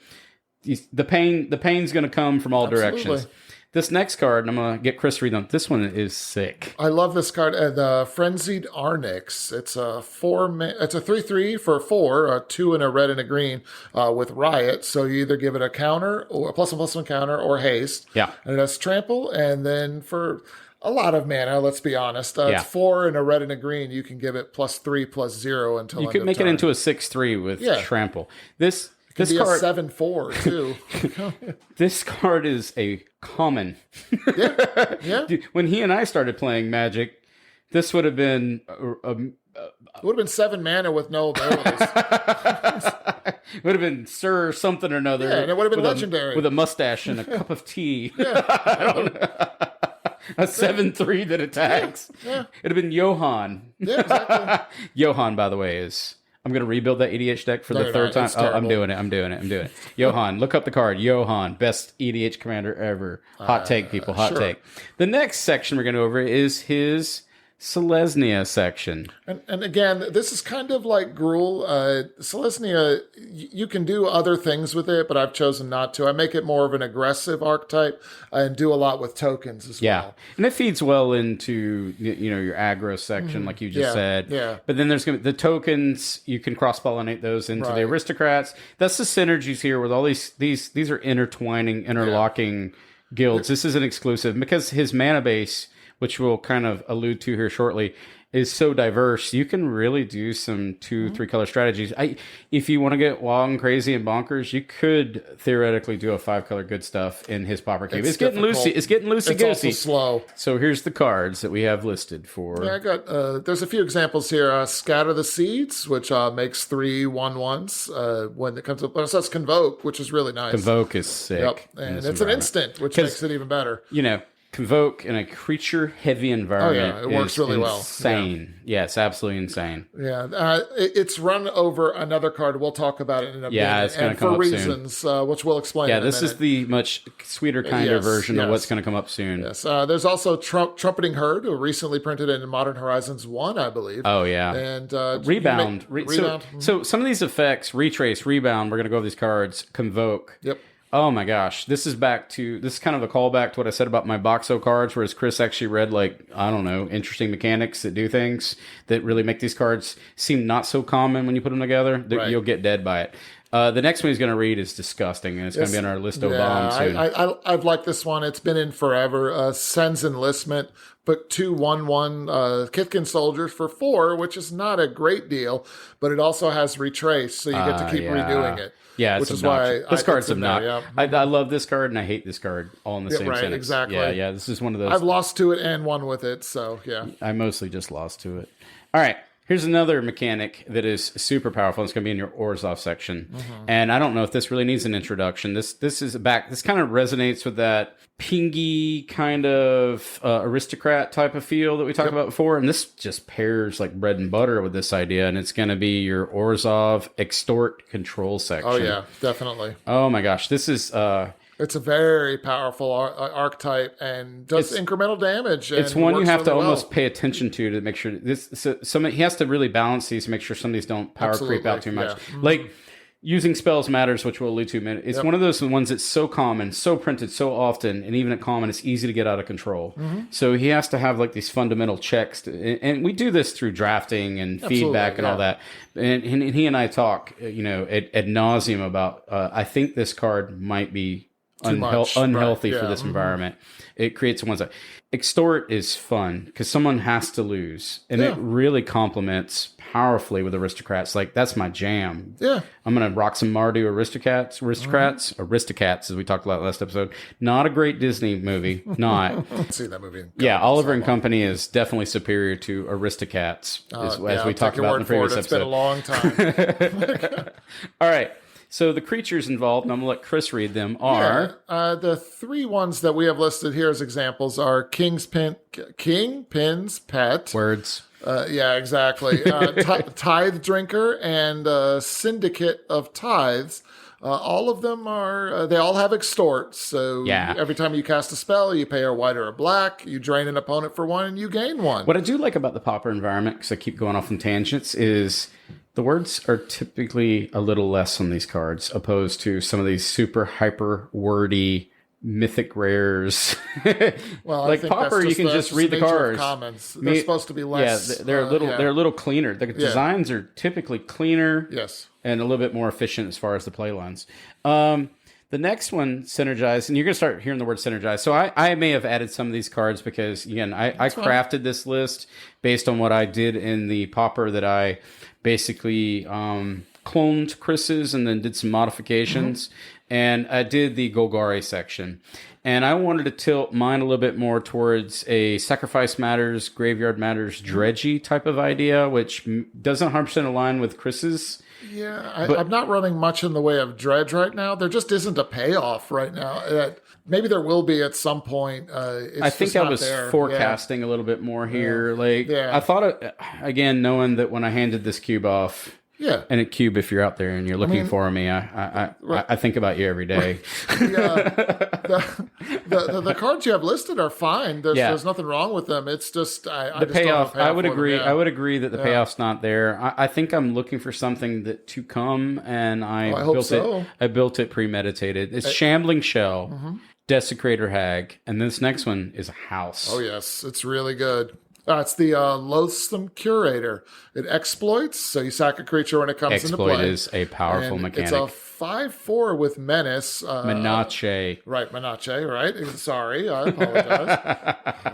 S1: The pain's going to come from all directions. This next card, and I'm going to get Chris to read them. This one is sick.
S2: I love this card. The Frenzied Arnix. It's a 3/3 for 4, a 2 and a red and a green with Riot. So you either give it a counter, or a +1/+1 counter, or haste.
S1: Yeah.
S2: And it has trample, and then for a lot of mana, let's be honest. It's 4 and a red and a green. You can give it +3/+0 until
S1: you could make it into a 6/3 with trample. This card
S2: 7/4 too.
S1: This card is a common. Dude, when he and I started playing Magic, this would have been
S2: it would have been 7 mana with no abilities.
S1: Would have been Sir something or another.
S2: Yeah, and it would have been legendary
S1: with a mustache and a cup of tea. A 7/3 that attacks. It'd have been Johan.
S2: Yeah, exactly.
S1: Johan, by the way, is... I'm going to rebuild that EDH deck for the third time. Oh, I'm doing it. Johan, look up the card. Johan, best EDH commander ever. Hot take, people. Hot take. The next section we're going to go over is his Selesnya section.
S2: And again, this is kind of like Gruul. Selesnya, you can do other things with it, but I've chosen not to. I make it more of an aggressive archetype and do a lot with tokens as well.
S1: And it feeds well into your aggro section, like you just said.
S2: Yeah.
S1: But then there's going to be the tokens. You can cross-pollinate those into the aristocrats. That's the synergies here with all these are intertwining, interlocking guilds. This is an exclusive because his mana base, which we'll kind of allude to here shortly, is so diverse. You can really do some 2-3 color strategies. If you want to get wild and crazy and bonkers, you could theoretically do a 5-color good stuff in his Pauper cube. It's getting loosey. It's getting loosey goosey.
S2: It's also slow.
S1: So here's the cards that we have listed for.
S2: Yeah, I got. There's a few examples here. Scatter the Seeds, which makes 3 1/1s when it comes up. But it says Convoke, which is really nice.
S1: Convoke is sick.
S2: Yep, and it's an instant, which makes it even better.
S1: Convoke in a creature-heavy environment.
S2: It works really well.
S1: Insane. Yeah, it's absolutely insane.
S2: Yeah, it's run over another card. We'll talk about it in a minute.
S1: It's going to come up soon.
S2: For reasons, which we'll explain in a minute.
S1: Yeah, this is the much sweeter, kinder version of what's going to come up soon.
S2: Yes. There's also Trumpeting Herd, who recently printed in Modern Horizons 1, I believe.
S1: Oh, yeah.
S2: And
S1: Rebound.
S2: Rebound.
S1: So some of these effects, Retrace, Rebound, we're going to go over these cards, Convoke.
S2: Yep.
S1: Oh my gosh. This is kind of a callback to what I said about my Boxo cards, whereas Chris actually read like, I don't know, interesting mechanics that do things that really make these cards seem not so common when you put them together.
S2: Right.
S1: You'll get dead by it. The next one he's going to read is disgusting, and it's going to be on our list of bombs soon.
S2: I've liked this one. It's been in forever. Sends Enlistment. Put 2/1/1 Kithkin soldiers for 4, which is not a great deal, but it also has retrace, so you get to keep redoing it.
S1: Yeah,
S2: which
S1: it's
S2: is why
S1: this card's obnoxious.
S2: Yeah.
S1: I love this card and I hate this card all in the same sentence.
S2: Exactly.
S1: Yeah. This is one of those.
S2: I've lost to it and won with it, so yeah.
S1: I mostly just lost to it. All right. Here's another mechanic that is super powerful. It's going to be in your Orzhov section. And I don't know if this really needs an introduction. This kind of resonates with that pingy kind of aristocrat type of feel that we talked about before. And this just pairs like bread and butter with this idea. And it's going to be your Orzhov extort control section.
S2: Oh, yeah, definitely.
S1: Oh, my gosh. This is...
S2: it's a very powerful archetype and does incremental damage.
S1: It's one you have to almost pay attention to make sure he has to really balance these to make sure some of these don't power creep out too much. Yeah. Like using spells matters, which we'll allude to in a minute. It's one of those ones that's so common, so printed so often, and even at common, it's easy to get out of control. So he has to have like these fundamental checks, and we do this through drafting and feedback and all that. And he and I talk, ad nauseum about. I think this card might be unhealthy for this environment. It creates one side. Extort is fun because someone has to lose, and it really complements powerfully with aristocrats. Like that's my jam. Yeah, I'm gonna rock some Mardu aristocrats as we talked about last episode. Not a great Disney movie. Not
S2: see that movie.
S1: Oliver and Company is definitely superior to Aristocats, as we talked about in the previous episode.
S2: It's been a long time.
S1: All right. So the creatures involved, and I'm going to let Chris read them, are...
S2: the 3 ones that we have listed here as examples are Kingpin's Pet.
S1: Words.
S2: Yeah, exactly. Tithe Drinker and Syndicate of Tithes. All of them they all have extort. So every time you cast a spell, you pay a white or a black, you drain an opponent for 1, and you gain 1.
S1: What I do like about the Pauper environment, because I keep going off on tangents, is... the words are typically a little less on these cards, opposed to some of these super hyper wordy mythic rares.
S2: Well,
S1: like Pauper, you can just read the cards.
S2: They're supposed to be less.
S1: Yeah, they're a little cleaner. The designs are typically cleaner. Yes, and a little bit more efficient as far as the play lines. The next one, Synergize, and you're going to start hearing the word Synergize. So I may have added some of these cards because, again, I crafted this list based on what I did in the Pauper that I basically cloned Chris's and then did some modifications. And I did the Golgari section. And I wanted to tilt mine a little bit more towards a Sacrifice Matters, Graveyard Matters, Dredgy type of idea, which doesn't 100% align with Chris's.
S2: Yeah, I'm not running much in the way of dredge right now. There just isn't a payoff right now. Maybe there will be at some point.
S1: I think I was forecasting a little bit more here. I thought, again, knowing that when I handed this cube off, and a cube, if you're out there and you're looking for me, I think about you every day.
S2: The cards you have listed are fine. There's nothing wrong with them. It's just
S1: the payoff. I would agree. I would agree that the payoff's not there. I think I'm looking for something to come, and I built it premeditated. It's Shambling Shell, Desecrator Hag, and this next one is a house.
S2: Oh yes, it's really good. It's the Loathsome Curator. It exploits, so you sack a creature when it comes into play.
S1: Exploit is a powerful mechanic.
S2: It's a 5/4 with Menace.
S1: Menace.
S2: Right, Menace, right. Sorry, I apologize.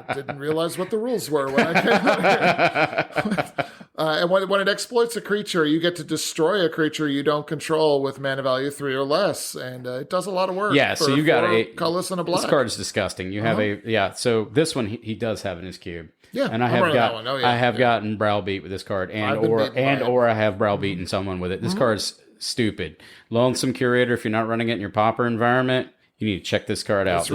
S2: I didn't realize what the rules were when I came out here. And when it exploits a creature, you get to destroy a creature you don't control with mana value 3 or less. And it does a lot of work.
S1: Yeah, so you got a
S2: colorless and a black.
S1: This card is disgusting. You have so this one he does have in his cube.
S2: Yeah,
S1: and I have gotten browbeat with this card, or I have browbeaten someone with it. This card's stupid. Lonesome Curator. If you're not running it in your Pauper environment, you need to check this card out.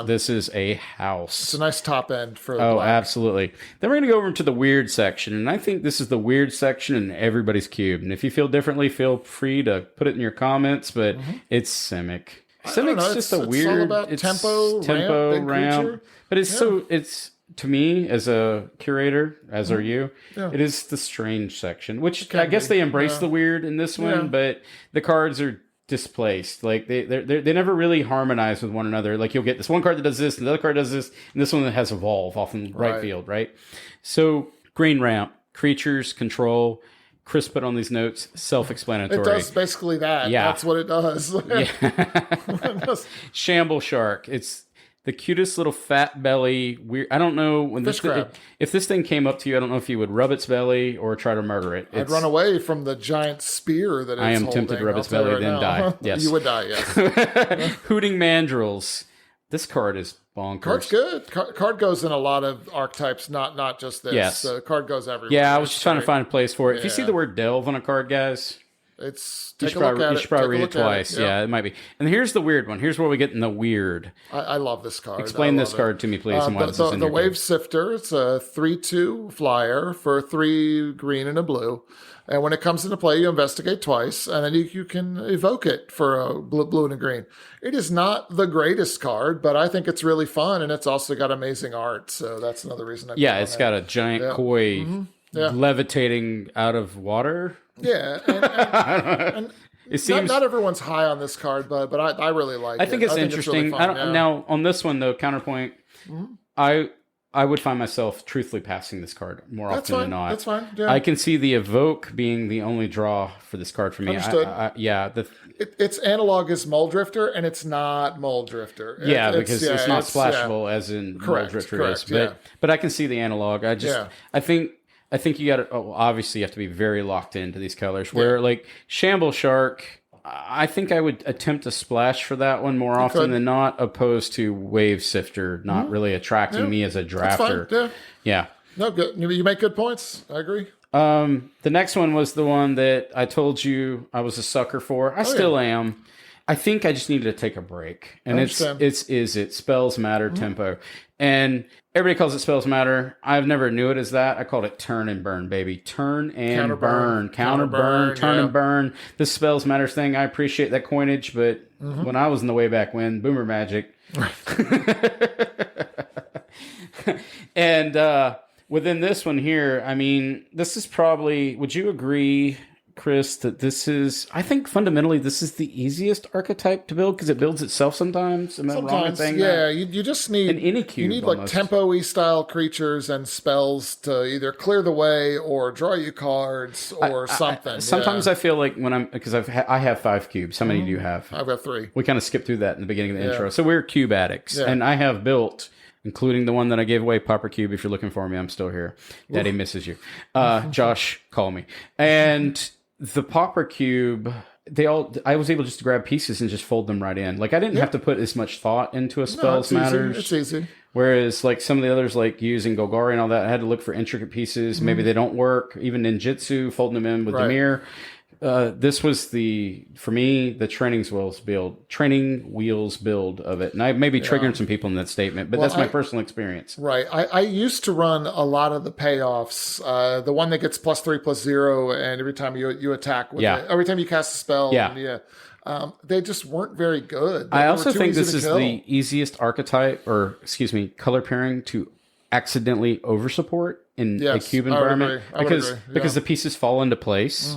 S1: This is a house.
S2: It's a nice top end for the black.
S1: Absolutely. Then we're going to go over to the weird section, and I think this is the weird section in everybody's cube. And if you feel differently, feel free to put it in your comments. But it's Simic. Simic's just a weird.
S2: All about tempo,
S1: ramp, but it's. To me, as a curator, as are you, it is the strange section, which I guess they embrace the weird in this one, but the cards are displaced. Like they never really harmonize with one another. Like you'll get this one card that does this, and the other card does this, and this one that has evolve off in right field, right? So green ramp, creatures, control. Chris put on these notes, self-explanatory.
S2: It does basically that. Yeah. That's what it does.
S1: Yeah. Shamble Shark. It's the cutest little fat belly. Weird. I don't know when if this thing came up to you. I don't know if you would rub its belly or try to murder it.
S2: I'd run away from the giant spear that it's
S1: I am
S2: holding.
S1: tempted to rub its belly, then die. Yes,
S2: you would die. Yes.
S1: Hooting Mandrills. This card is bonkers.
S2: Card's good. Card goes in a lot of archetypes, not just this.
S1: Yes.
S2: The card goes everywhere.
S1: Yeah, I was just trying to find a place for it. If you see the word delve on a card, guys,
S2: you
S1: should probably read it twice. Yeah, it might be. And here's the weird one. Here's where we get in the weird.
S2: I love this card.
S1: Explain this card to me, please, and why this is in
S2: the
S1: your
S2: Wave
S1: card.
S2: Sifter. It's a 3/2 flyer for 3 green and a blue. And when it comes into play, you investigate twice, and then you can evoke it for a blue and a green. It is not the greatest card, but I think it's really fun, and it's also got amazing art. So that's another reason.
S1: It's got a giant koi levitating out of water.
S2: Yeah, and
S1: it seems
S2: not everyone's high on this card, but I really like it.
S1: I think it's interesting.
S2: It's really fun,
S1: Now on this one though, counterpoint. I would find myself truthfully passing this card more often than not.
S2: That's fine. Yeah.
S1: I can see the evoke being the only draw for this card for me.
S2: Understood. Its analog is Muldrifter, and it's not Muldrifter.
S1: Because it's not splashable as in Muldrifter is. But I can see the analog. I think you got to obviously you have to be very locked into these colors. Where like Shamble Shark. I think I would attempt a splash for that one more often than not, opposed to Wave Sifter not really attracting me as a drafter.
S2: That's fine.
S1: Yeah.
S2: No, good. You make good points. I agree.
S1: The next one was the one that I told you I was a sucker for. I still am. I think I just needed to take a break. And it spells matter tempo. And everybody calls it spells matter. I've never knew it as that. I called it turn and burn, baby. Turn and burn. Counter burn, turn and burn. This spells matters thing. I appreciate that coinage, but when I was in the way back when, Boomer Magic. And within this one here, I mean, this is probably, would you agree, Chris, that this is, I think fundamentally this is the easiest archetype to build because it builds itself sometimes. Am I wrong in saying that?
S2: You just need
S1: an Anycube.
S2: You need like tempo-y style creatures and spells to either clear the way or draw you cards or something.
S1: Sometimes I feel like when because I have 5 cubes. How many do you have?
S2: I've got 3.
S1: We kind of skipped through that in the beginning of the intro. So we're cube addicts, and I have built, including the one that I gave away, Pauper Cube. If you're looking for me, I'm still here. Daddy misses you. Josh, call me. And the Pauper Cube, I was able just to grab pieces and just fold them right in. Like I didn't have to put as much thought into a spells matters.
S2: It's easy.
S1: Whereas like some of the others, like using Golgari and all that, I had to look for intricate pieces. Maybe they don't work. Even ninjutsu, folding them in with Dimir. This was for me, the training wheels build of it. And I may be triggering some people in that statement, but that's my personal experience.
S2: Right. I used to run a lot of the payoffs. The one that gets +3/+0, and every time you attack with it, every time you cast a spell. They just weren't very good.
S1: I also think this is the easiest archetype, color pairing to accidentally oversupport in a cube environment. Because the pieces fall into place.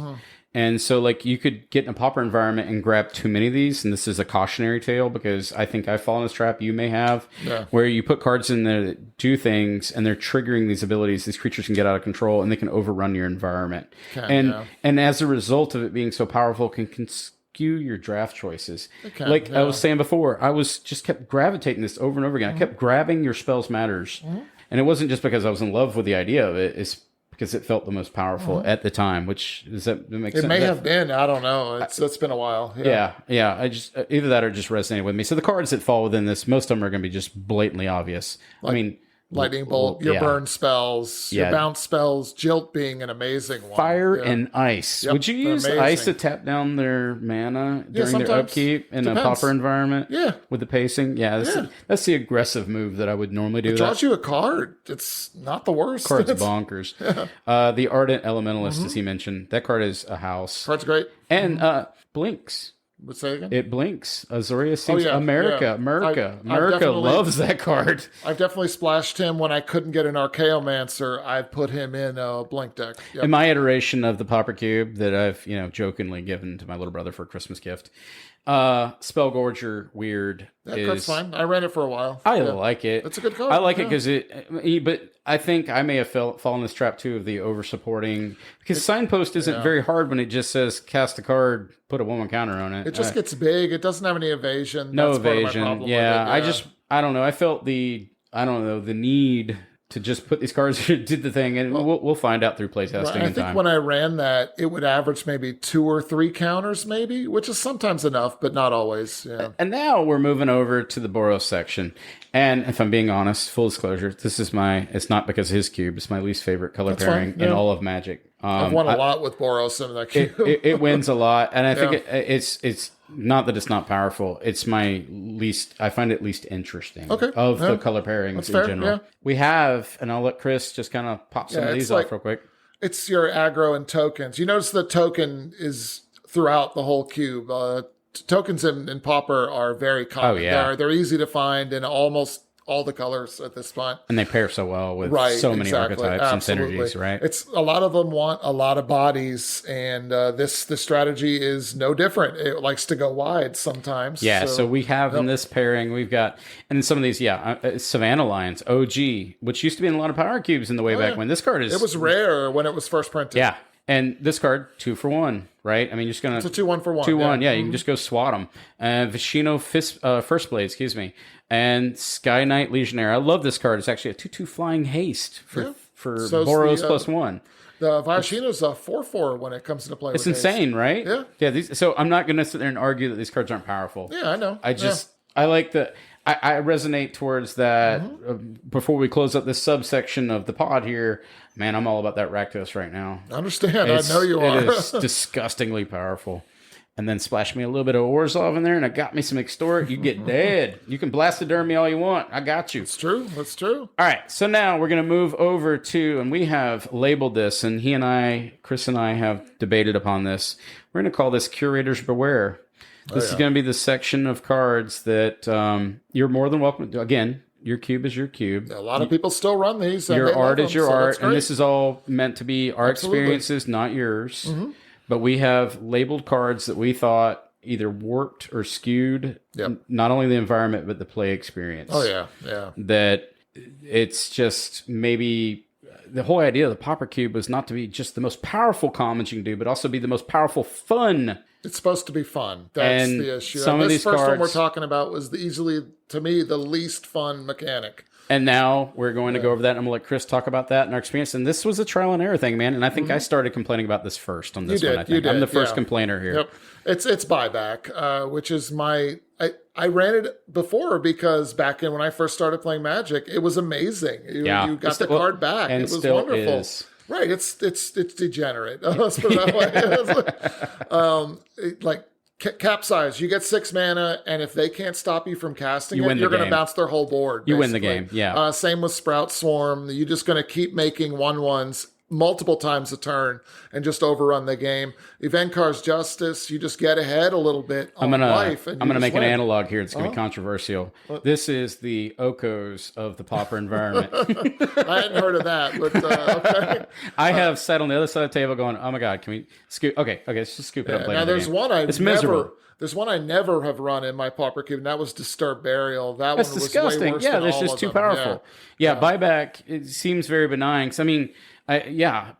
S1: And so, like, you could get in a Pauper environment and grab too many of these, and this is a cautionary tale because I think I've fallen in this trap. You may have, where you put cards in there that do things, and they're triggering these abilities. These creatures can get out of control, and they can overrun your environment. And as a result of it being so powerful, can skew your draft choices. I was saying before, I was just kept gravitating this over and over again. I kept grabbing your spells matters, and it wasn't just because I was in love with the idea of it. It's because it felt the most powerful at the time, which does that make sense?
S2: It may have been. I don't know. It's been a while.
S1: Yeah. I just either that or just resonated with me. So the cards that fall within this, most of them are going to be just blatantly obvious. I mean,
S2: lightning bolt, your burn spells, your bounce spells, jilt being an amazing one.
S1: Fire and ice. Would you use ice to tap down their mana during their upkeep in a Pauper environment?
S2: Yeah.
S1: With the pacing? That's the aggressive move that I would normally do.
S2: It draws you a card. It's not the worst.
S1: Card's bonkers. The Ardent Elementalist, as he mentioned, that card is a house.
S2: Card's great.
S1: And blinks.
S2: Say again?
S1: It blinks. Azorius seems
S2: yeah,
S1: America.
S2: yeah.
S1: America.
S2: I've
S1: America
S2: definitely-
S1: loves that card.
S2: I've definitely splashed him when I couldn't get an Archaeomancer. I've put him in a blink deck. Yep.
S1: In my iteration of the Pauper Cube that I've, jokingly given to my little brother for a Christmas gift, Spellgorger Weird
S2: That
S1: is
S2: card's fine. I ran it for a while.
S1: I like it.
S2: It's a good card.
S1: I like it because but I think I may have fallen this trap too of the over supporting because signpost isn't very hard when it just says cast a card, put a 1/1 counter on it.
S2: It just gets big. It doesn't have any evasion.
S1: No
S2: That's part of my
S1: evasion.
S2: problem
S1: Yeah,
S2: with it.
S1: I don't know. I felt the need to just put these cards did the thing, and we'll find out through playtesting
S2: I
S1: in
S2: think
S1: time.
S2: when I ran that, it would average maybe 2 or 3 counters, maybe, which is sometimes enough, but not always. Yeah.
S1: And now we're moving over to the Boros section. And if I'm being honest, full disclosure, it's not because of his cube. It's my least favorite color pairing in all of Magic.
S2: I've won a lot with Boros in that cube.
S1: It wins a lot. And I think it's not that it's not powerful. It's I find it least interesting of the color pairings in general.
S2: Yeah.
S1: We have, and I'll let Chris just kind of pop some of these off real quick.
S2: It's your aggro and tokens. You notice the token is throughout the whole cube. Tokens in Pauper are very common.
S1: Oh, yeah.
S2: They're easy to find in almost all the colors at this point.
S1: And they pair so well with so many archetypes and synergies, right?
S2: It's a lot of them want a lot of bodies, and this strategy is no different. It likes to go wide sometimes.
S1: Yeah, so we have in this pairing, we've got, and in some of these, Savannah Lions, OG, which used to be in a lot of power cubes in the way back when. This card
S2: it was rare when it was first printed.
S1: Yeah. And this card, 2 for 1, right? I mean, you're just going to...
S2: It's a 2-1 for 1.
S1: 2-1, yeah. You can just go swat them. Vishino First Blade, excuse me. And Sky Knight Legionnaire. I love this card. It's actually a 2-2 flying haste for Boros +1.
S2: The Viashino's a 4-4 when it comes into play.
S1: It's insane, right?
S2: Yeah.
S1: Yeah. So I'm not going to sit there and argue that these cards aren't powerful.
S2: Yeah, I know.
S1: I like the... I resonate towards that. Before we close up this subsection of the pod here, man, I'm all about that Rakdos right now.
S2: I understand. I know you are.
S1: It is disgustingly powerful. And then splash me a little bit of Orzhov in there, and I got me some Extort. You get dead. You can blastoderm me all you want. I got you.
S2: It's true. That's true.
S1: All right. So now we're going to move over to, and we have labeled this, and Chris and I have debated upon this. We're going to call this Curators Beware. This is going to be the section of cards that you're more than welcome to. Again, your cube is your cube.
S2: A lot of people still run these.
S1: Your art is your art. And this is all meant to be our experiences, not yours. Mm-hmm. But we have labeled cards that we thought either warped or skewed not only the environment, but the play experience.
S2: Oh, yeah. Yeah.
S1: That it's just maybe... The whole idea of the Pauper Cube was not to be just the most powerful commons you can do, but also be the most powerful fun.
S2: It's supposed to be fun. That's the issue.
S1: Some of these
S2: first
S1: cards,
S2: one we're talking about was easily, to me, the least fun mechanic.
S1: And now we're going to go over that. And I'm going to let Chris talk about that and our experience. And this was a trial and error thing, man. And I think I started complaining about this first on this one. I think I'm the first complainer here.
S2: Yep. It's buyback, which is my... I ran it before because back when I first started playing Magic, it was amazing. You got the card back.
S1: And
S2: it was
S1: still
S2: wonderful.
S1: Is.
S2: Right. It's degenerate. Let's put it that way. Like capsize, you get 6 mana, and if they can't stop you from casting you're going to bounce their whole board.
S1: You win the game. Yeah.
S2: Same with Sprout Swarm. You're just going to keep making 1/1s multiple times a turn and just overrun the game. Evenkar's Justice, you just get ahead a little bit on life.
S1: I'm gonna make an analog here. It's gonna be controversial. This is the Okos of the Pauper environment.
S2: I hadn't heard of that, but okay.
S1: I have sat on the other side of the table going, "Oh my god, can we scoop?" Okay, let's just scoop it up later.
S2: Now there's one
S1: miserable.
S2: There's one I never have run in my Pauper Cube, and that was Disturbed Burial. That's one was
S1: disgusting.
S2: Way worse than
S1: that's
S2: all
S1: just
S2: of
S1: too
S2: them.
S1: powerful. Yeah, buyback, it seems very benign. 'Cause, I mean,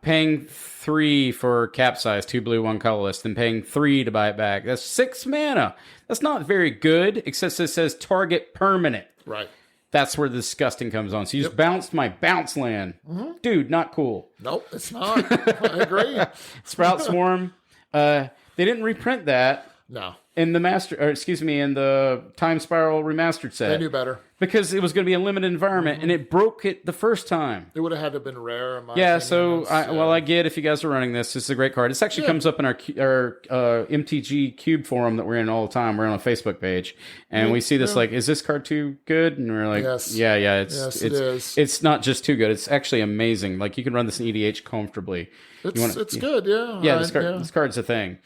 S1: paying 3 for capsize, 2 blue, 1 colorless, then paying 3 to buy it back. That's 6 mana. That's not very good, except it says target permanent.
S2: Right.
S1: That's where the disgusting comes on. So you just bounced my bounce land. Mm-hmm. Dude, not cool.
S2: Nope, it's not. I agree.
S1: Sprout Swarm. They didn't reprint that.
S2: No.
S1: In the in the Time Spiral remastered set.
S2: They knew better.
S1: Because it was going to be a limited environment, and it broke it the first time.
S2: It would have had to have been rare. In my
S1: opinion.
S2: So
S1: I get if you guys are running this. This is a great card. This actually comes up in our MTG Cube forum that we're in all the time. We're on a Facebook page, and we see this like, is this card too good? And we're like,
S2: yes.
S1: Yeah.
S2: It is.
S1: It's not just too good. It's actually amazing. Like you can run this in EDH comfortably.
S2: It's good. Yeah.
S1: Yeah. This card's a thing.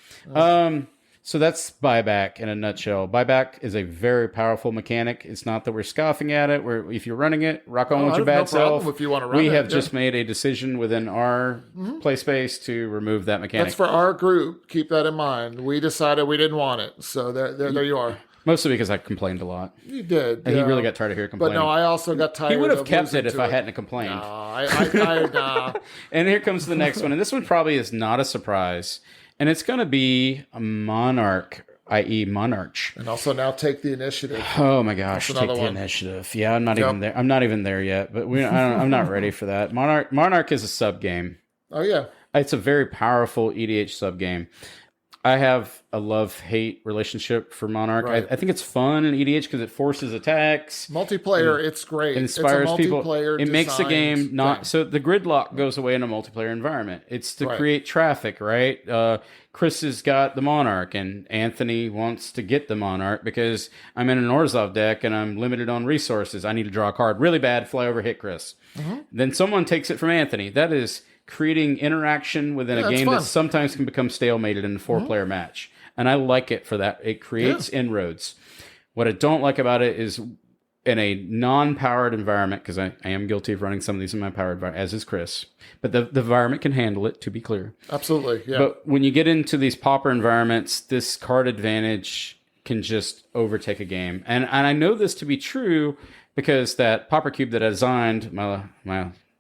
S1: So that's buyback in a nutshell. Buyback is a very powerful mechanic. It's not that we're scoffing at it. If you're running it, rock on with your bad self.
S2: If you want to run
S1: we
S2: it,
S1: have just made a decision within our play space to remove that mechanic.
S2: That's for our group. Keep that in mind. We decided we didn't want it. So there you are.
S1: Mostly because I complained a lot.
S2: You did.
S1: And he really got tired of hearing complaining.
S2: But no, I also got tired.
S1: He would have
S2: of
S1: kept it
S2: losing
S1: if
S2: to
S1: I hadn't complained.
S2: Nah.
S1: And here comes the next one. And this one probably is not a surprise. And it's going to be a Monarch, i.e. Monarch.
S2: And also now take the initiative.
S1: Oh my gosh, take the initiative. Yeah, I'm not even there. I'm not even there yet, but I'm not ready for that. Monarch is a sub game.
S2: Oh yeah.
S1: It's a very powerful EDH sub game. I have a love-hate relationship for Monarch.
S2: Right.
S1: I think it's fun in EDH because it forces attacks.
S2: Multiplayer, it's great.
S1: It inspires people. It makes the game
S2: not...
S1: So the gridlock goes away in a multiplayer environment. It's to create traffic, right? Chris has got the Monarch, and Anthony wants to get the Monarch because I'm in an Orzhov deck and I'm limited on resources. I need to draw a card really bad, fly over, hit Chris. Then someone takes it from Anthony. That is creating interaction within a game that sometimes can become stalemated in a 4-player match. And I like it for that. It creates inroads. What I don't like about it is in a non-powered environment, because I am guilty of running some of these in my powered environment, as is Chris. But the environment can handle it, to be clear.
S2: Absolutely, yeah.
S1: But when you get into these pauper environments, this card advantage can just overtake a game. And I know this to be true because that pauper cube that I designed, my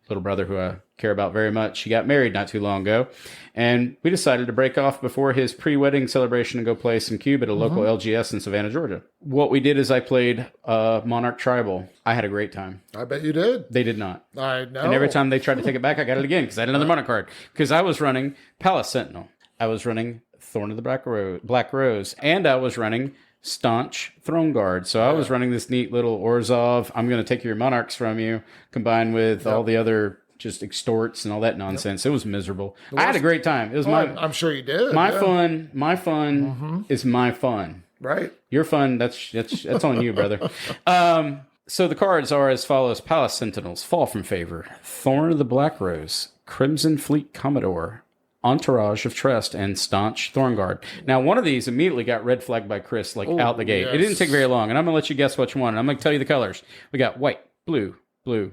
S1: little brother who I care about very much, he got married not too long ago, and we decided to break off before his pre-wedding celebration and go play some cube at a local LGS in Savannah, Georgia. What we did is I played Monarch Tribal. I had a great time.
S2: I bet you did.
S1: They did not.
S2: I know.
S1: And every time they tried to take it back, I got it again because I had another Monarch card. Because I was running Palace Sentinel. I was running Thorn of the Black Rose. And I was running Staunch Throne Guard. So I was running this neat little Orzhov, I'm going to take your Monarchs from you, combined with all the other just extorts and all that nonsense. It was miserable. I had a great time. It was
S2: I'm sure you did.
S1: My fun is my fun.
S2: Right.
S1: Your fun, that's on you, brother. So the cards are as follows. Palace Sentinels, Fall from Favor, Thorn of the Black Rose, Crimson Fleet Commodore, Entourage of Trust, and Staunch Thornguard. Now, one of these immediately got red flagged by Chris, out the gate. Yes. It didn't take very long, and I'm going to let you guess which one. I'm going to tell you the colors. We got white, blue, blue.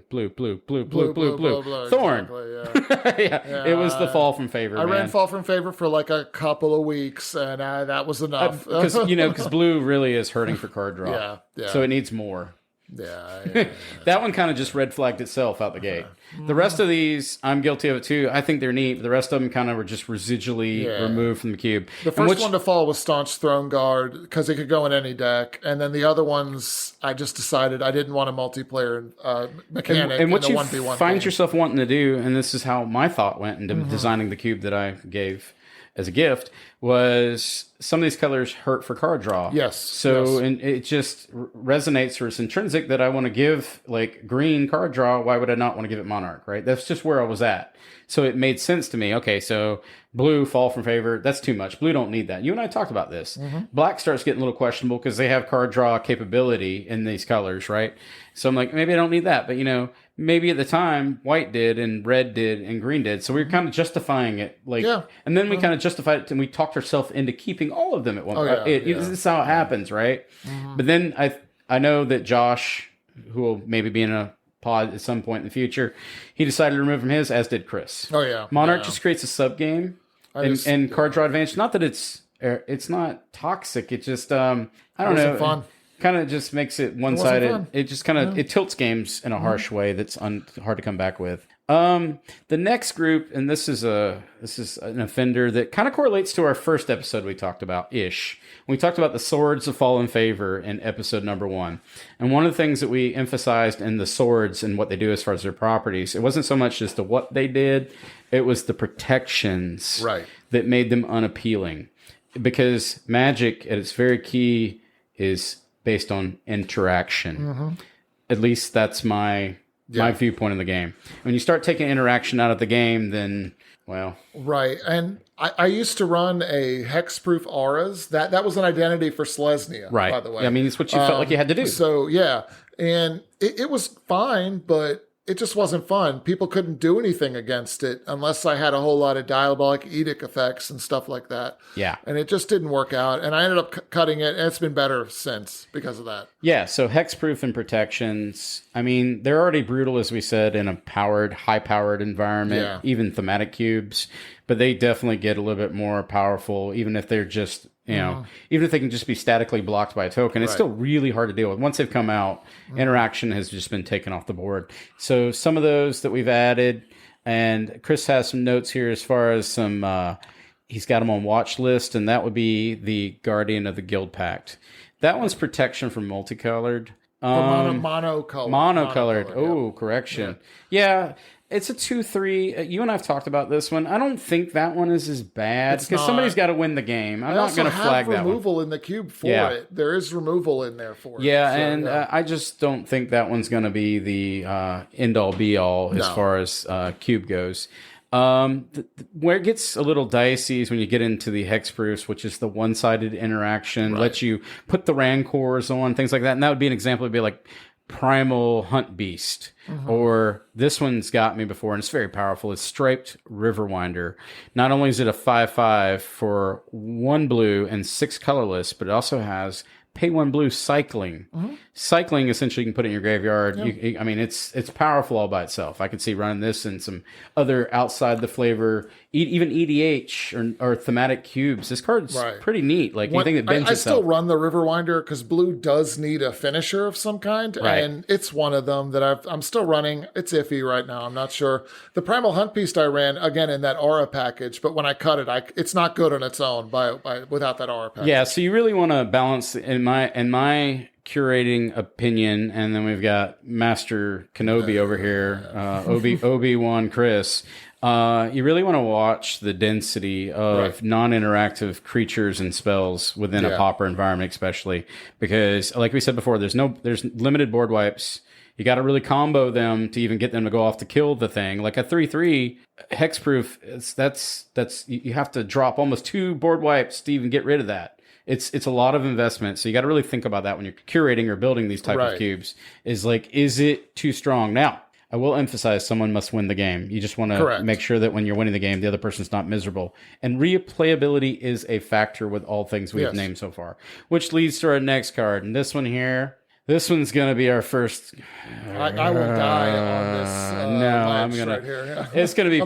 S1: Thorn. Exactly, yeah. It was the Fall from Favor. I
S2: ran Fall from Favor for like a couple of weeks, and that was enough.
S1: Because blue really is hurting for card draw.
S2: Yeah.
S1: So it needs more.
S2: Yeah.
S1: That one kind of just red flagged itself out the gate. The rest of these, I'm guilty of it too. I think they're neat. But the rest of them kind of were just residually removed from the cube.
S2: The first one to fall was Staunch Throne Guard because it could go in any deck. And then the other ones, I just decided I didn't want a multiplayer mechanic.
S1: And what
S2: in
S1: you
S2: a 1v1
S1: find
S2: game.
S1: yourself wanting to do, and this is how my thought went into designing the cube that I gave as a gift, was some of these colors hurt for card draw.
S2: Yes.
S1: So and it just resonates, or it's intrinsic that I want to give like green card draw. Why would I not want to give it Monarch, right? That's just where I was at. So it made sense to me. Okay, so blue, Fall from Favor, that's too much. Blue don't need that. You and I talked about this. Black starts getting a little questionable because they have card draw capability in these colors, right? So I'm like, maybe I don't need that. But, maybe at the time, white did and red did and green did. So we were kind of justifying it. And then we kind of justified it and we talked ourselves into keeping all of them at one point. This is how it happens, right? But then I know that Josh, who will maybe be in a pod at some point in the future, he decided to remove from his, as did Chris. Monarch just creates a sub game and card draw advantage. Not that it's not toxic. It just I don't know. Fun. Kind of just makes it one-sided. It just kind of it tilts games in a harsh way that's hard to come back with. The next group, and this is an offender that kind of correlates to our first episode we talked about ish. We talked about the Swords of Fallen Favor in episode number 1, and one of the things that we emphasized in the swords and what they do as far as their properties, it wasn't so much as to what they did, it was the protections that made them unappealing, because Magic at its very key is based on interaction. At least that's my viewpoint of the game. When you start taking interaction out of the game, then, well... Right.
S2: And I used to run a hexproof auras. That was an identity for Selesnya, by the way.
S1: I mean, it's what you felt like you had to do.
S2: So, yeah. And it was fine, but it just wasn't fun. People couldn't do anything against it unless I had a whole lot of diabolic edict effects and stuff like that.
S1: Yeah.
S2: And it just didn't work out. And I ended up cutting it, and it's been better since because of that.
S1: Yeah, so hexproof and protections, I mean, they're already brutal, as we said, in a high-powered environment, even thematic cubes, but they definitely get a little bit more powerful, even if they're just, even if they can just be statically blocked by a token. It's still really hard to deal with. Once they've come out, interaction has just been taken off the board. So some of those that we've added, and Chris has some notes here as far as some, he's got them on watch list, and that would be the Guardian of the Guild Pact. That one's protection from multicolored.
S2: Monocolored.
S1: Oh, correction. Yeah, it's a 2/3. You and I have talked about this one. I don't think that one is as bad because somebody's got to win the game. I'm not going to flag that one.
S2: Removal in the cube for it. There is removal in there for it.
S1: Yeah, and I just don't think that one's going to be the end-all be-all as far as cube goes. Where it gets a little dicey is when you get into the hexproofs, which is the one-sided interaction, lets you put the rancors on, things like that. And that would be an example. It'd be like Primal Hunt Beast, or this one's got me before, and it's very powerful. It's Striped Riverwinder. Not only is it a 5/5 for 1 blue and 6 colorless, but it also has pay 1 blue cycling. Cycling, essentially, you can put it in your graveyard. I mean, it's powerful all by itself. I could see running this and some other outside the flavor, even EDH or thematic cubes. This card's pretty neat. Like anything that bends itself.
S2: I still run the Riverwinder because blue does need a finisher of some kind, and it's one of them that I'm still running. It's iffy right now. I'm not sure. The Primal Hunt Beast I ran again in that aura package, but when I cut it, it's not good on its own without that aura package.
S1: Yeah, so you really want to balance in my curating opinion, and then we've got Master Kenobi over here, Obi-Wan Chris. You really want to watch the density of non-interactive creatures and spells within a Pauper environment, especially because, like we said before, there's limited board wipes. You got to really combo them to even get them to go off to kill the thing. Like a 3/3 hexproof, that's you have to drop almost 2 board wipes to even get rid of that. It's a lot of investment, so you got to really think about that when you're curating or building these type of cubes. Is it too strong? Now, I will emphasize someone must win the game. You just want to make sure that when you're winning the game, the other person's not miserable. And replayability is a factor with all things we've named so far, which leads to our next card. And this one here, this one's going to be our first.
S2: I will die on this.
S1: I'm going
S2: right here.
S1: to. It's going to be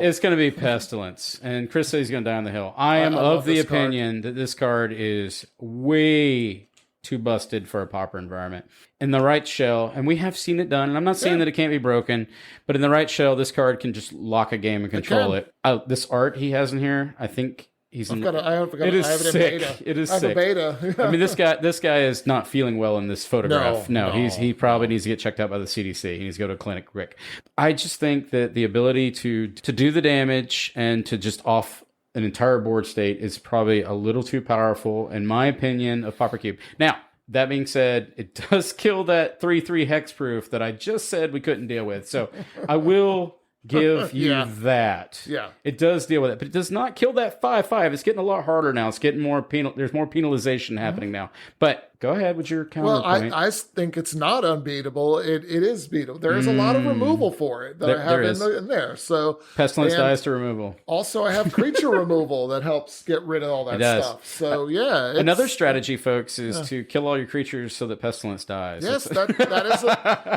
S1: it's going to be Pestilence, and Chris says he's going to die on the hill. I am of the opinion that this card is way too busted for a Pauper environment. In the right shell, and we have seen it done, and I'm not saying that it can't be broken, but in the right shell, this card can just lock a game and control it. This art he has in here, I think. I have it
S2: in beta.
S1: It is
S2: I have
S1: sick.
S2: a beta.
S1: I mean, this guy is not feeling well in this photograph. No. He probably needs to get checked out by the CDC. He needs to go to a clinic, Rick. I just think that the ability to do the damage and to just off an entire board state is probably a little too powerful, in my opinion, of Pauper Cube. Now, that being said, it does kill that 3/3 hexproof that I just said we couldn't deal with. So I will give you that.
S2: Yeah.
S1: It does deal with it, but it does not kill that 5/5. It's getting a lot harder now. It's getting more there's more penalization happening now. But go ahead with your counterpoint.
S2: Well, I think it's not unbeatable. It is beatable. There is a lot of removal for it that I have in there. So
S1: Pestilence dies to removal.
S2: Also, I have creature removal that helps get rid of all that stuff. So
S1: another strategy, folks, is to kill all your creatures so that Pestilence dies.
S2: Yes, that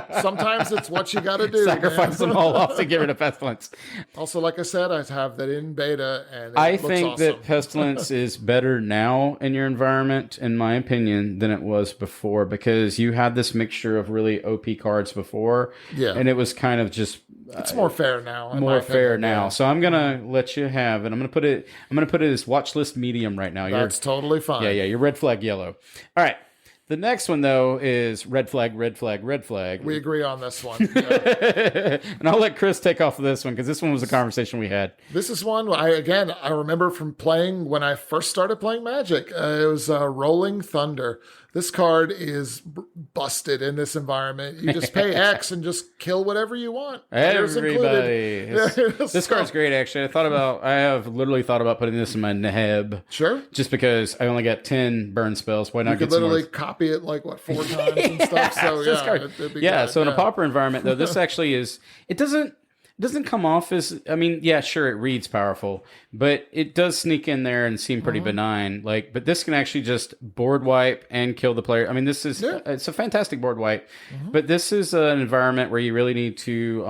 S2: is. Sometimes it's what you got to do.
S1: Sacrifice them all off to get rid of Pestilence.
S2: Also, like I said, I have that in beta, and
S1: I think that Pestilence is better now in your environment, in my opinion, than it was before, because you had this mixture of really OP cards before, and it was kind of just
S2: it's more fair now.
S1: So I'm gonna let you have it. I'm gonna put it as watch list medium right now.
S2: That's totally fine.
S1: Yeah, you're red flag yellow. All right. The next one, though, is red flag, red flag, red flag.
S2: We agree on this one.
S1: And I'll let Chris take off of this one, because this one was a conversation we had.
S2: This is one, I remember from playing when I first started playing Magic. It was Rolling Thunder. This card is busted in this environment. You just pay X and just kill whatever you want.
S1: Everybody. This card's great, actually. I have literally thought about putting this in my Neheb.
S2: Sure.
S1: Just because I only got 10 burn spells. Why not
S2: get some more? You could literally copy it like 4 times and stuff. So it'd be good.
S1: So in a Pauper environment, though, this actually is. It doesn't come off as. I mean, yeah, sure, it reads powerful, but it does sneak in there and seem pretty benign. But this can actually just board wipe and kill the player. I mean, this is it's a fantastic board wipe, but this is an environment where you really need to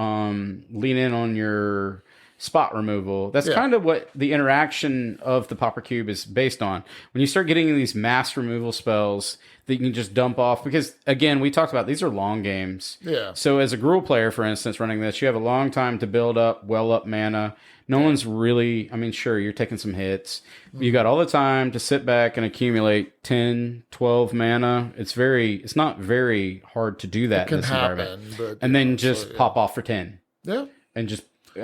S1: lean in on your spot removal. That's kind of what the interaction of the Pauper Cube is based on. When you start getting these mass removal spells that you can just dump off, because again, we talked about these are long games.
S2: Yeah.
S1: So as a Gruul player, for instance, running this, you have a long time to build up, well up mana. No one's really, I mean, sure, you're taking some hits. You got all the time to sit back and accumulate 10, 12 mana. It's not very hard to do that in this environment.
S2: But,
S1: and then just pop off for 10.
S2: Yeah.
S1: And just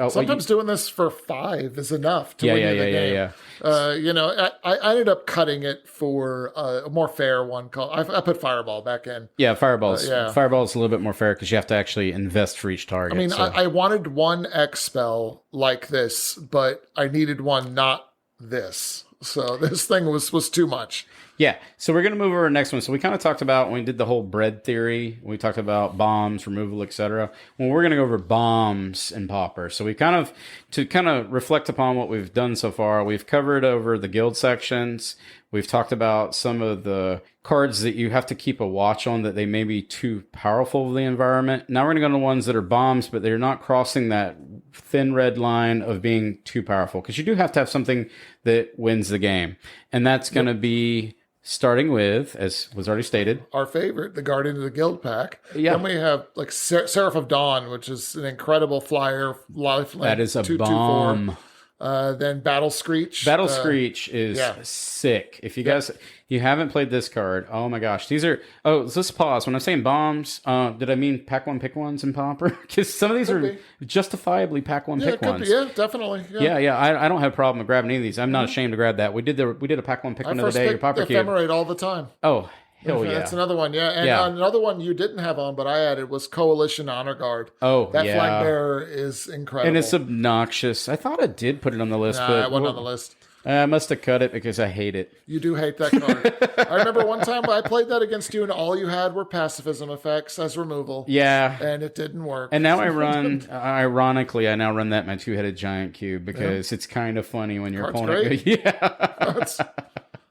S2: sometimes doing this for 5 is enough to win you the game. I ended up cutting it for a more fair one called. I put Fireball back in.
S1: Yeah, Fireball's a little bit more fair because you have to actually invest for each target.
S2: I mean, I wanted one X spell like this, but I needed one not this. So this thing was too much.
S1: Yeah, so we're going to move over to the next one. So we kind of talked about when we did the whole bread theory, we talked about bombs, removal, etc. Well, we're going to go over bombs and Pauper. So we to reflect upon what we've done so far, we've covered over the guild sections. We've talked about some of the cards that you have to keep a watch on that they may be too powerful for the environment. Now we're going to go to ones that are bombs, but they're not crossing that thin red line of being too powerful, because you do have to have something that wins the game. And that's going to be starting with, as was already stated,
S2: our favorite, the Guardian of the Guild pack.
S1: Yeah.
S2: Then we have Seraph of Dawn, which is an incredible flyer, lifelink.
S1: That is a bomb.
S2: Then Battle Screech.
S1: Battle Screech is sick. If you haven't played this card, oh my gosh, these are. Oh, let's pause. When I'm saying bombs, did I mean pack one pick ones in Pauper? Because some of these are justifiably pack one pick ones.
S2: Yeah, definitely.
S1: Yeah. I don't have a problem with grabbing any of these. I'm not ashamed to grab that. We did a pack one pick one the other day. Your Pauper Cube.
S2: Ephemerate all the time.
S1: Oh. Hell yeah.
S2: That's another one, And another one you didn't have on, but I added, was Coalition Honor Guard.
S1: Oh,
S2: that flag bearer is incredible.
S1: And it's obnoxious. I thought I did put it on the list, but
S2: it wasn't on the list.
S1: I must have cut it because I hate it.
S2: You do hate that card. I remember one time I played that against you, and all you had were pacifism effects as removal.
S1: Yeah.
S2: And it didn't work.
S1: And now ironically, I now run that in my 2-headed giant cube because it's kind of funny when your opponent... Yeah.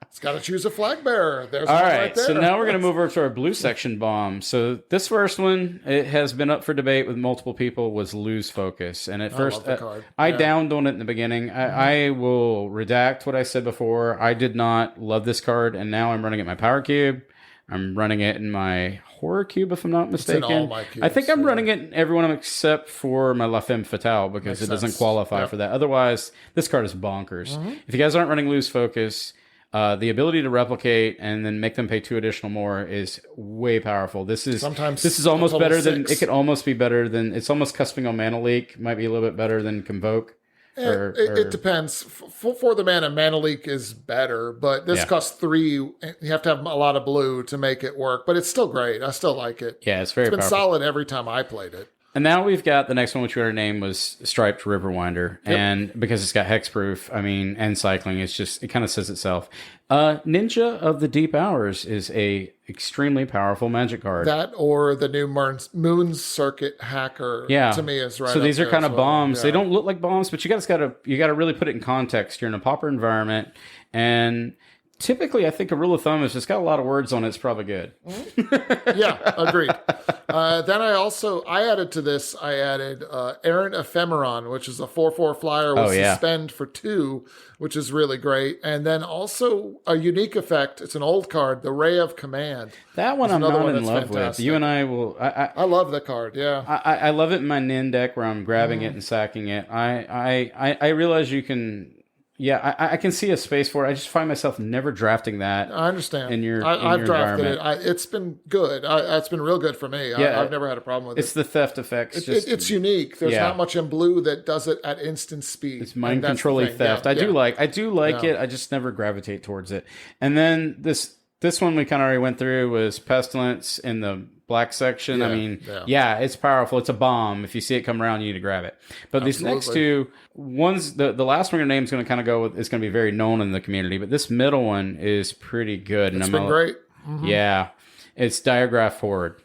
S2: It's got to choose a flag bearer. There's
S1: all
S2: one
S1: right
S2: there.
S1: So now we're going to move over to our blue section bomb. So this first one, it has been up for debate with multiple people, was Lose Focus. And at first, I downed on it in the beginning. I will redact what I said before. I did not love this card, and now I'm running it in my Power Cube. I'm running it in my Horror Cube, if I'm not mistaken.
S2: It's in all my cubes,
S1: I think I'm running it in every one of them except for my La Femme Fatale because it doesn't qualify for that. Otherwise, this card is bonkers. If you guys aren't running Lose Focus... the ability to replicate and then make them pay 2 additional more is way powerful. This is almost better than it could almost be better than it's almost cusping on Mana Leak. Might be a little bit better than Convoke.
S2: It depends. For the Mana Leak is better, but this costs 3. You have to have a lot of blue to make it work, but it's still great. I still like it.
S1: Yeah, it's very powerful.
S2: Solid every time I played it.
S1: And now we've got the next one, which we already named was Striped Riverwinder. Yep. And because it's got hexproof, and cycling, it kind of says itself. Ninja of the Deep Hours is a extremely powerful magic card.
S2: That or the new Moon Circuit Hacker to me is right.
S1: So these are kind of bombs.
S2: Yeah.
S1: They don't look like bombs, but you gotta really put it in context. You're in a Pauper environment, and typically, I think a rule of thumb is if it's got a lot of words on it, it's probably good.
S2: Yeah, agreed. Then I added to this, Errant Ephemeron, which is a 4/4 flyer with suspend for 2, which is really great. And then also a unique effect. It's an old card, the Ray of Command.
S1: That one I'm not in love with. You and I will...
S2: I love the card, yeah.
S1: I love it in my Nin deck where I'm grabbing it and sacking it. I realize you can... Yeah, I can see a space for it. I just find myself never drafting that.
S2: I understand.
S1: I've
S2: drafted it. It's been good. It's been real good for me. I've never had a problem with it.
S1: It's the theft effects.
S2: It's unique. There's not much in blue that does it at instant speed.
S1: It's mind controlling theft. I do like it. I just never gravitate towards it. And then this one we kind of already went through was Pestilence in the black section. It's powerful. It's a bomb. If you see it come around, you need to grab it. But these next two ones, the last one your name's going to kind of go with, is going to be very known in the community. But this middle one is pretty good.
S2: It's been great.
S1: Yeah. It's Diagraph Horde.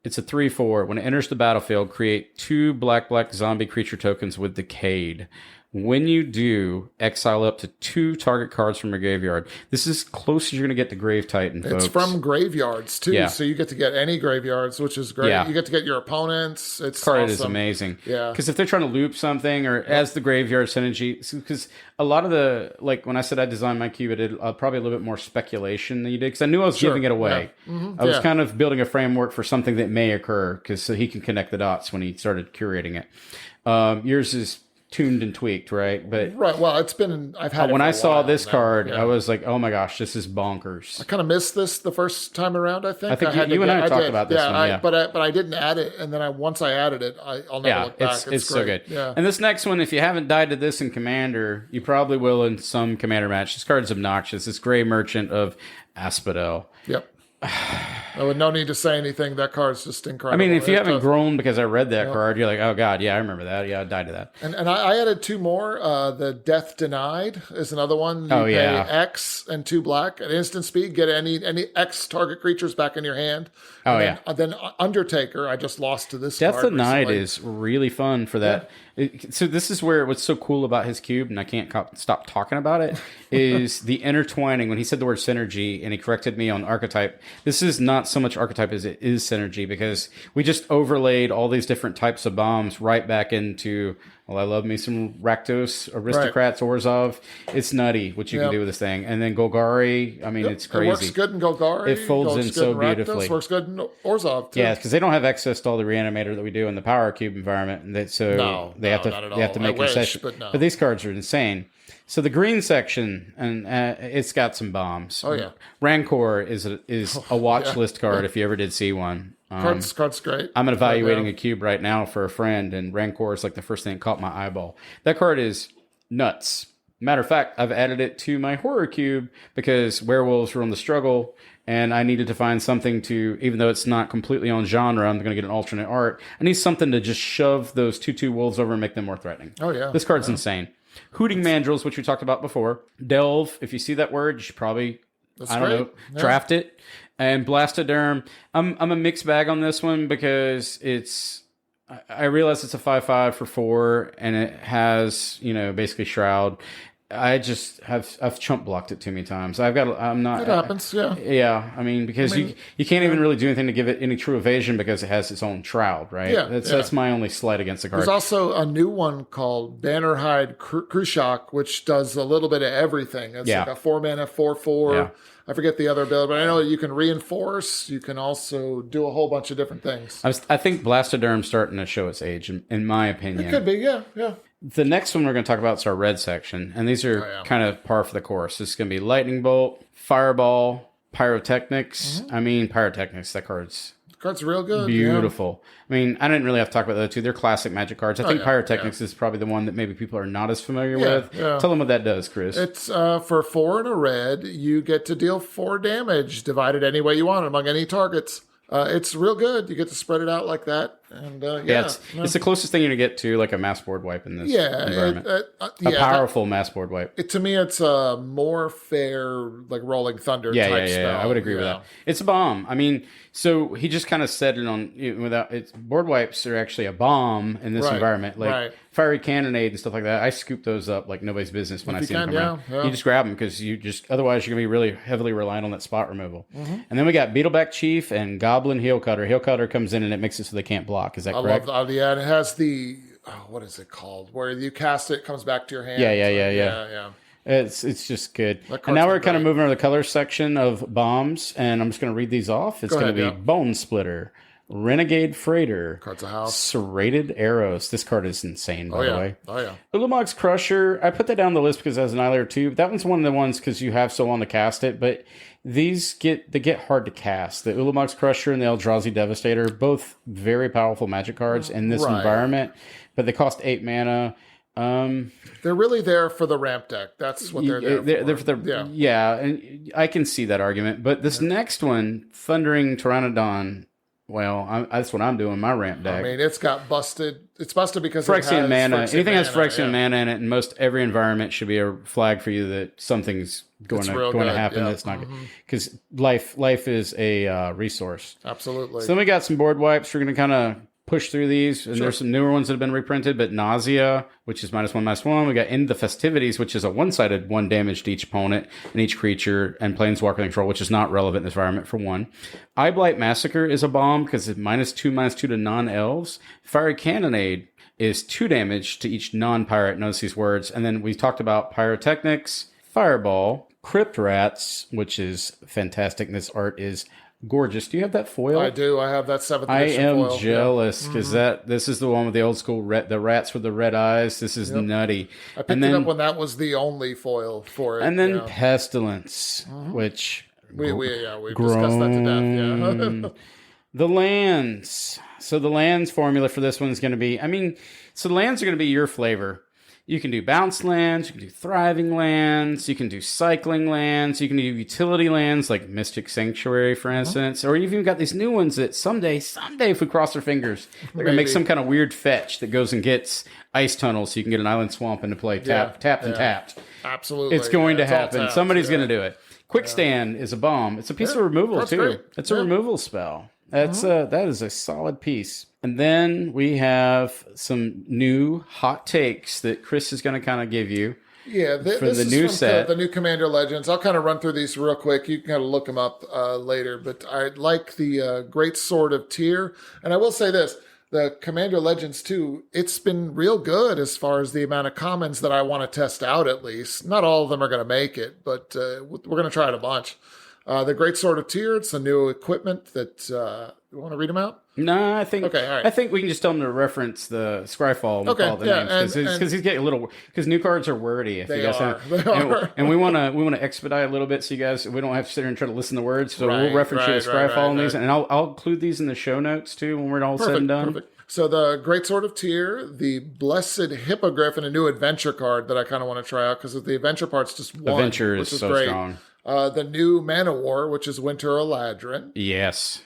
S1: It's a 3/4. When it enters the battlefield, create 2 black zombie creature tokens with Decayed. When you do, exile up to 2 target cards from your graveyard. This is close as you're going to get to Grave Titan, folks.
S2: It's from graveyards, too.
S1: Yeah.
S2: So you get to get any graveyards, which is great.
S1: Yeah.
S2: You get to get your opponents. It's
S1: Card
S2: awesome.
S1: is amazing.
S2: Yeah.
S1: Because if they're trying to loop something or as the graveyard synergy, because a lot of the, like when I said I designed my cube, I did probably a little bit more speculation than you did because I knew I was giving it away.
S2: Yeah.
S1: I was kind of building a framework for something that may occur because so he can connect the dots when he started curating it. Yours is tuned and tweaked, right? But
S2: Right. Well, it's been. I've had.
S1: when
S2: it for
S1: I
S2: a
S1: saw
S2: while
S1: this
S2: now.
S1: card,
S2: Yeah.
S1: I was like, "Oh my gosh, this is bonkers."
S2: I kind of missed this the first time around. I think.
S1: I think
S2: had
S1: you
S2: to
S1: and
S2: get-
S1: I talked
S2: did.
S1: about this one, yeah.
S2: But I didn't add it, and then once I added it, I'll never look back.
S1: It's so good.
S2: Yeah.
S1: And this next one, if you haven't died to this in Commander, you probably will in some Commander match. This card's obnoxious. This Gray Merchant of Asphodel.
S2: Yep. No need to say anything. That card's just incredible.
S1: I mean, if you
S2: It
S1: haven't
S2: does-
S1: grown because I read that card, you're like, oh god, yeah, I remember that. Yeah, I died to that.
S2: And I added 2 more. The Death Denied is another one. You pay X and 2 black at instant speed. Get any X target creatures back in your hand. And then Undertaker. I just lost to this.
S1: Death
S2: card
S1: Denied
S2: recently.
S1: is really fun for that. So this is where what's so cool about his cube, and I can't stop talking about it, is the intertwining. When he said the word synergy, and he corrected me on archetype, this is not so much archetype as it is synergy because we just overlaid all these different types of bombs right back into. Well, I love me some Rakdos, Aristocrats, Orzhov. It's nutty what you can do with this thing. And then Golgari, I mean, it's crazy.
S2: It works good in Golgari.
S1: It folds in so beautifully.
S2: Works good in Orzhov, too.
S1: Yeah, because they don't have access to all the reanimator that we do in the Power Cube environment. And they have to make concessions. But these cards are insane. So the green section, and it's got some bombs.
S2: Oh, yeah.
S1: Rancor is a watch list card if you ever did see one.
S2: Card's great.
S1: I'm evaluating a cube right now for a friend, and Rancor is like the first thing that caught my eyeball. That card is nuts. Matter of fact, I've added it to my horror cube because werewolves were on the struggle, and I needed to find something to, even though it's not completely on genre, I'm going to get an alternate art. I need something to just shove those 2/2 wolves over and make them more threatening.
S2: Oh, yeah.
S1: This card's insane. Hooting Mandrills, which we talked about before. Delve, if you see that word, you should probably, draft it. And Blastoderm, I'm a mixed bag on this one because I realize it's a 5/5 for 4 and it has, basically Shroud. I've chump blocked it too many times. It
S2: happens, yeah.
S1: Yeah, I mean, because you can't even really do anything to give it any true evasion because it has its own Shroud, right?
S2: Yeah,
S1: That's my only slight against the card.
S2: There's also a new one called Bannerhide Krushak, which does a little bit of everything. It's like a 4-mana 4/4.
S1: Yeah.
S2: I forget the other ability, but I know you can reinforce. You can also do a whole bunch of different things.
S1: I think Blastoderm's starting to show its age, in my opinion.
S2: It could be, yeah.
S1: The next one we're going to talk about is our red section, and these are kind of par for the course. This is going to be Lightning Bolt, Fireball, Pyrotechnics. I mean, Pyrotechnics, that card's
S2: real good.
S1: beautiful. I mean, I didn't really have to talk about the other two. They're classic Magic cards. I think Pyrotechnics is probably the one that maybe people are not as familiar with.
S2: Yeah.
S1: Tell them what that does, Chris.
S2: It's for 4 and a red. You get to deal 4 damage, divided any way you want among any targets. It's real good. You get to spread it out like that. And
S1: it's the closest thing you're going to get to like a mass board wipe in this environment. A powerful mass board wipe.
S2: To me, it's a more fair, like Rolling Thunder type spell.
S1: I would agree with that. It's a bomb. I mean, so he just kind of said it on without it's board wipes are actually a bomb in this environment. Like fiery cannonade and stuff like that. I scoop those up like nobody's business when I see them come around. You just grab them because otherwise you're going to be really heavily reliant on that spot removal. And then we got Beetleback Chief and Goblin Heel Cutter. Heel Cutter comes in and it makes it so they can't block. Is that correct?
S2: And it has the what is it called? Where you cast it comes back to your hand.
S1: Yeah. It's just good. And now we're kind of moving over the color section of bombs, and I'm just going to read these off. It's going to be Bone Splitter, Renegade Freighter,
S2: Cards of House,
S1: Serrated Arrows. This card is insane, by the way.
S2: Oh yeah.
S1: Ulamog's Crusher. I put that down the list because it has an Annihilator too. That one's one of the ones because you have so long to cast it, but these get hard to cast. The Ulamog's Crusher and the Eldrazi Devastator, both very powerful Magic cards in this environment, but they cost 8 mana.
S2: They're really there for the ramp deck. That's what they're there for.
S1: And I can see that argument. But this next one, Thundering Pteranodon, Well, that's what I'm doing my ramp deck.
S2: I mean, it's got busted. It's busted because
S1: Phyrexian
S2: it has
S1: mana.
S2: Phyrexian
S1: Anything has
S2: mana,
S1: Phyrexian mana in it, and most every environment should be a flag for you that something's going to happen. That's not good, because life is a resource.
S2: Absolutely.
S1: So then we got some board wipes. We're going to kind of push through these, and there's some newer ones that have been reprinted. But Nausea, which is -1/-1. We got End the Festivities, which is a one-sided 1 damage to each opponent and each creature, and Planeswalker control, which is not relevant in this environment for 1. Eyeblight Massacre is a bomb because it's -2/-2 to non-elves. Fiery Cannonade is 2 damage to each non-pirate. Notice these words. And then we talked about Pyrotechnics, Fireball, Crypt Rats, which is fantastic. And this art is gorgeous. Do you have that foil?
S2: I do. I have that 7th edition foil.
S1: I am jealous because this is the one with the old school the rats with the red eyes. This is nutty.
S2: I picked it up when that was the only foil for it.
S1: And then Pestilence, which
S2: we've discussed that to death. Yeah.
S1: The lands. So the lands formula for this one is going to be, so the lands are going to be your flavor. You can do bounce lands, you can do thriving lands, you can do cycling lands, you can do utility lands like Mystic Sanctuary, for instance, or you've even got these new ones that someday, if we cross our fingers, they're going to make some kind of weird fetch that goes and gets ice tunnels so you can get an island swamp into play, tapped and tapped.
S2: Absolutely.
S1: It's going to happen. Somebody's going to do it. Quickstand is a bomb. It's a piece of removal, too.
S2: Great.
S1: It's a removal spell. That is a solid piece. And then we have some new hot takes that Chris is going to kind of give you.
S2: Yeah, this
S1: the
S2: is
S1: new
S2: from
S1: set.
S2: The new Commander Legends. I'll kind of run through these real quick. You can kind of look them up later. But I like the Great Sword of Tyr. And I will say this. The Commander Legends 2, it's been real good as far as the amount of commons that I want to test out, at least. Not all of them are going to make it, but we're going to try it a bunch. The Great Sword of Tyr, it's a new equipment that... you want to read them out?
S1: No, I think...
S2: Okay, all right.
S1: I think we can just tell him to reference the Scryfall and call the names. Because he's getting a little... Because new cards are wordy. If
S2: they
S1: you guys
S2: are.
S1: Have, and we want to expedite a little bit so you guys... We don't have to sit here and try to listen to words. So we'll reference you to Scryfall and these. And I'll include these in the show notes, too, when we're all said and done.
S2: Perfect. So the Great Sword of Tyr, the Blessed Hippogriff, and a new adventure card that I kind of want to try out because the adventure part's just one.
S1: Adventure is so
S2: great.
S1: Strong.
S2: The new Mana War, which is Winter Eladrin.
S1: Yes.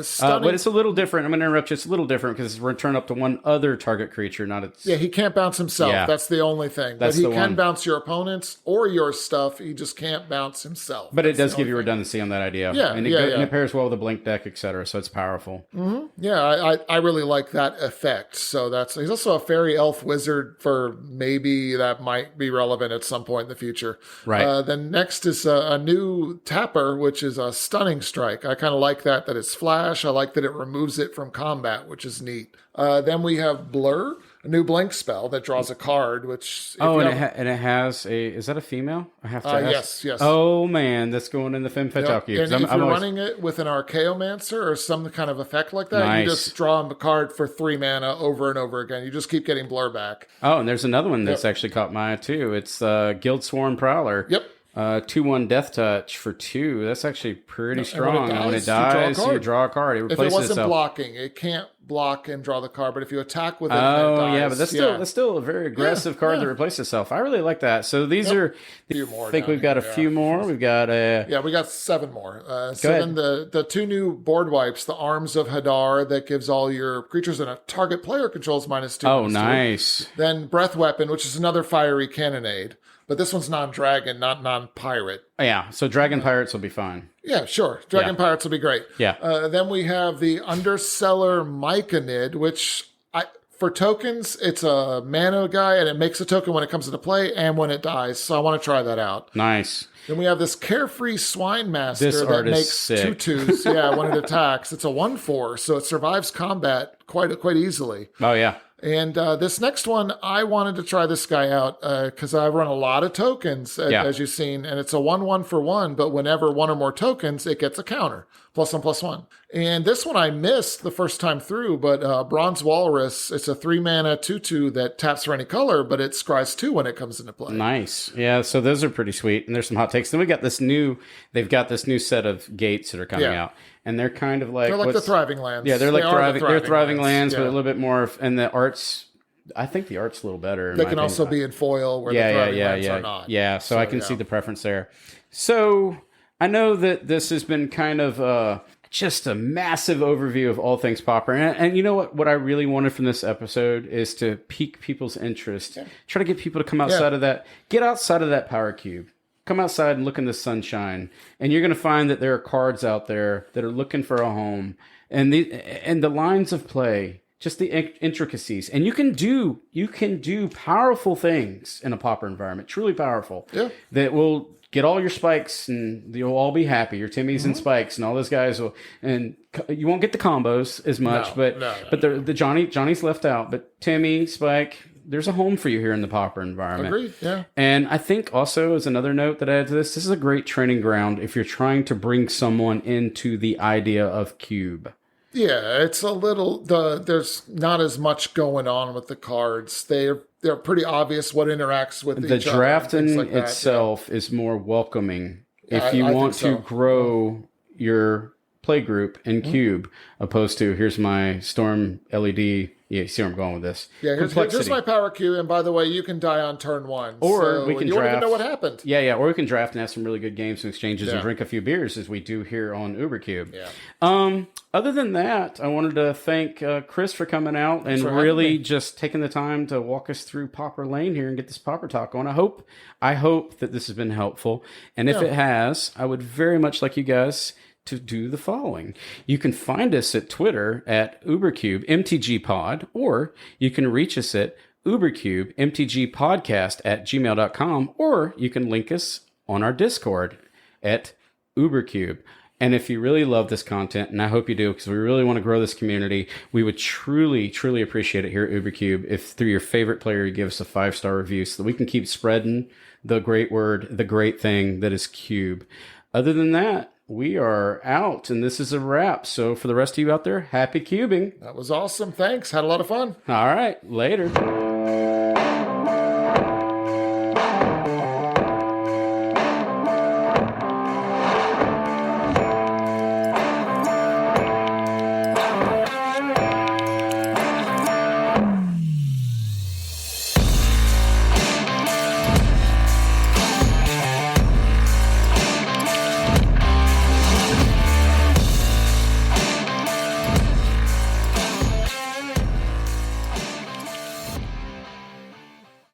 S2: Stunning.
S1: But it's a little different. I'm going to interrupt you. It's a little different because it's return up to one other target creature, not its...
S2: Yeah, he can't bounce himself.
S1: Yeah.
S2: That's the only thing.
S1: That's
S2: but he can bounce your opponents or your stuff. He just can't bounce himself.
S1: But it does give you redundancy on that idea.
S2: Yeah,
S1: and it pairs well with a blink deck, etc. So it's powerful.
S2: Mm-hmm. Yeah, I really like that effect. So he's also a fairy elf wizard for maybe that might be relevant at some point in the future.
S1: Right.
S2: Then next is a new Tapper, which is a Stunning Strike. I kind of like that it's flash. I like that it removes it from combat, which is neat. Then we have Blur, a new blink spell that draws a card, which...
S1: and it has a... Is that a female? I have to ask.
S2: Yes.
S1: Oh, man, that's going in the Femme Fatale cube.
S2: And if you're running it with an Archaeomancer or some kind of effect like that, you just draw a card for 3 mana over and over again. You just keep getting Blur back.
S1: Oh, and there's another one that's actually caught my eye, too. It's Guildsworn Prowler.
S2: Yep.
S1: 2/1 Death Touch for 2. That's actually pretty strong. When it dies, you draw a card. It replaces
S2: itself. If it wasn't blocking, it can't block and draw the card. But if you attack with it, it dies.
S1: But that's still a very aggressive card that replaces itself. I really like that. So these are. I think we've got a few more. We've got
S2: we got 7 more. Then the 2 new board wipes, the Arms of Hadar, that gives all your creatures in a target player controls -2.
S1: Oh, nice.
S2: Then Breath Weapon, which is another fiery cannonade. But this one's non-dragon, not non-pirate.
S1: Yeah, so dragon pirates will be fine.
S2: Yeah, sure. Dragon pirates will be great.
S1: Yeah.
S2: Then we have the Underseller Myconid, which for tokens, it's a mana guy, and it makes a token when it comes into play and when it dies. So I want to try that out.
S1: Nice.
S2: Then we have this Carefree Swine Master
S1: that
S2: makes
S1: sick.
S2: 2/2s. when it attacks. It's a 1/4, so it survives combat quite easily.
S1: Oh, yeah.
S2: And this next one, I wanted to try this guy out because I run a lot of tokens, as you've seen, and it's a 1/1 for 1, but whenever 1 or more tokens, it gets a counter, +1/+1. And this one I missed the first time through, but Bronze Walrus, it's a 3 mana 2/2 that taps for any color, but it scries 2 when it comes into play.
S1: Nice. Yeah, so those are pretty sweet, and there's some hot takes. Then they've got this new set of gates that are coming out. And they're kind of like...
S2: They're like the Thriving Lands.
S1: Yeah, they're Thriving Lands, but a little bit more... And the art's... I think the art's a little better.
S2: They can also be in foil where the Thriving Lands are not.
S1: Yeah, so I can see the preference there. So I know that this has been kind of just a massive overview of all things Pauper. And you know what? What I really wanted from this episode is to pique people's interest. Yeah. Try to get people to come outside of that. Get outside of that power cube. Come outside and look in the sunshine. And you're going to find that there are cards out there that are looking for a home. And the lines of play, just the intricacies. And you can do powerful things in a Pauper environment. Truly powerful. Yeah. That will get all your spikes and you'll all be happy. Your Timmys and spikes and all those guys will, and you won't get the combos as much, but the Johnny's left out, but Timmy, Spike, there's a home for you here in the Pauper environment.
S2: Agreed, yeah.
S1: And I think also as another note that I add to this is a great training ground if you're trying to bring someone into the idea of cube.
S2: Yeah, it's a little, there's not as much going on with the cards. They're pretty obvious what interacts with
S1: the
S2: each other.
S1: Drafting itself is more welcoming if you want to grow your play group in Cube, opposed to here's my Storm LED. Yeah, you see where I'm going with this.
S2: Yeah, here's my power cube, and by the way, you can die on turn 1.
S1: Or we can
S2: you
S1: draft.
S2: Won't even know what happened.
S1: Yeah, or we can draft and have some really good games and exchanges and drink a few beers as we do here on UberCube.
S2: Yeah.
S1: Other than that, I wanted to thank Chris for coming out and really just taking the time to walk us through Pauper Lane here and get this Pauper talk on. I hope that this has been helpful, and if it has, I would very much like you guys to do the following. You can find us at Twitter at UberCubeMTGPod, or you can reach us at UberCubeMTGPodcast at gmail.com, or you can link us on our Discord at UberCube. And if you really love this content, and I hope you do, because we really want to grow this community, we would truly, truly appreciate it here at UberCube if through your favorite player you give us a 5-star review so that we can keep spreading the great word, the great thing that is Cube. Other than that, we are out, and this is a wrap. So for the rest of you out there, happy cubing.
S2: That was awesome. Thanks. Had a lot of fun.
S1: All right. Later.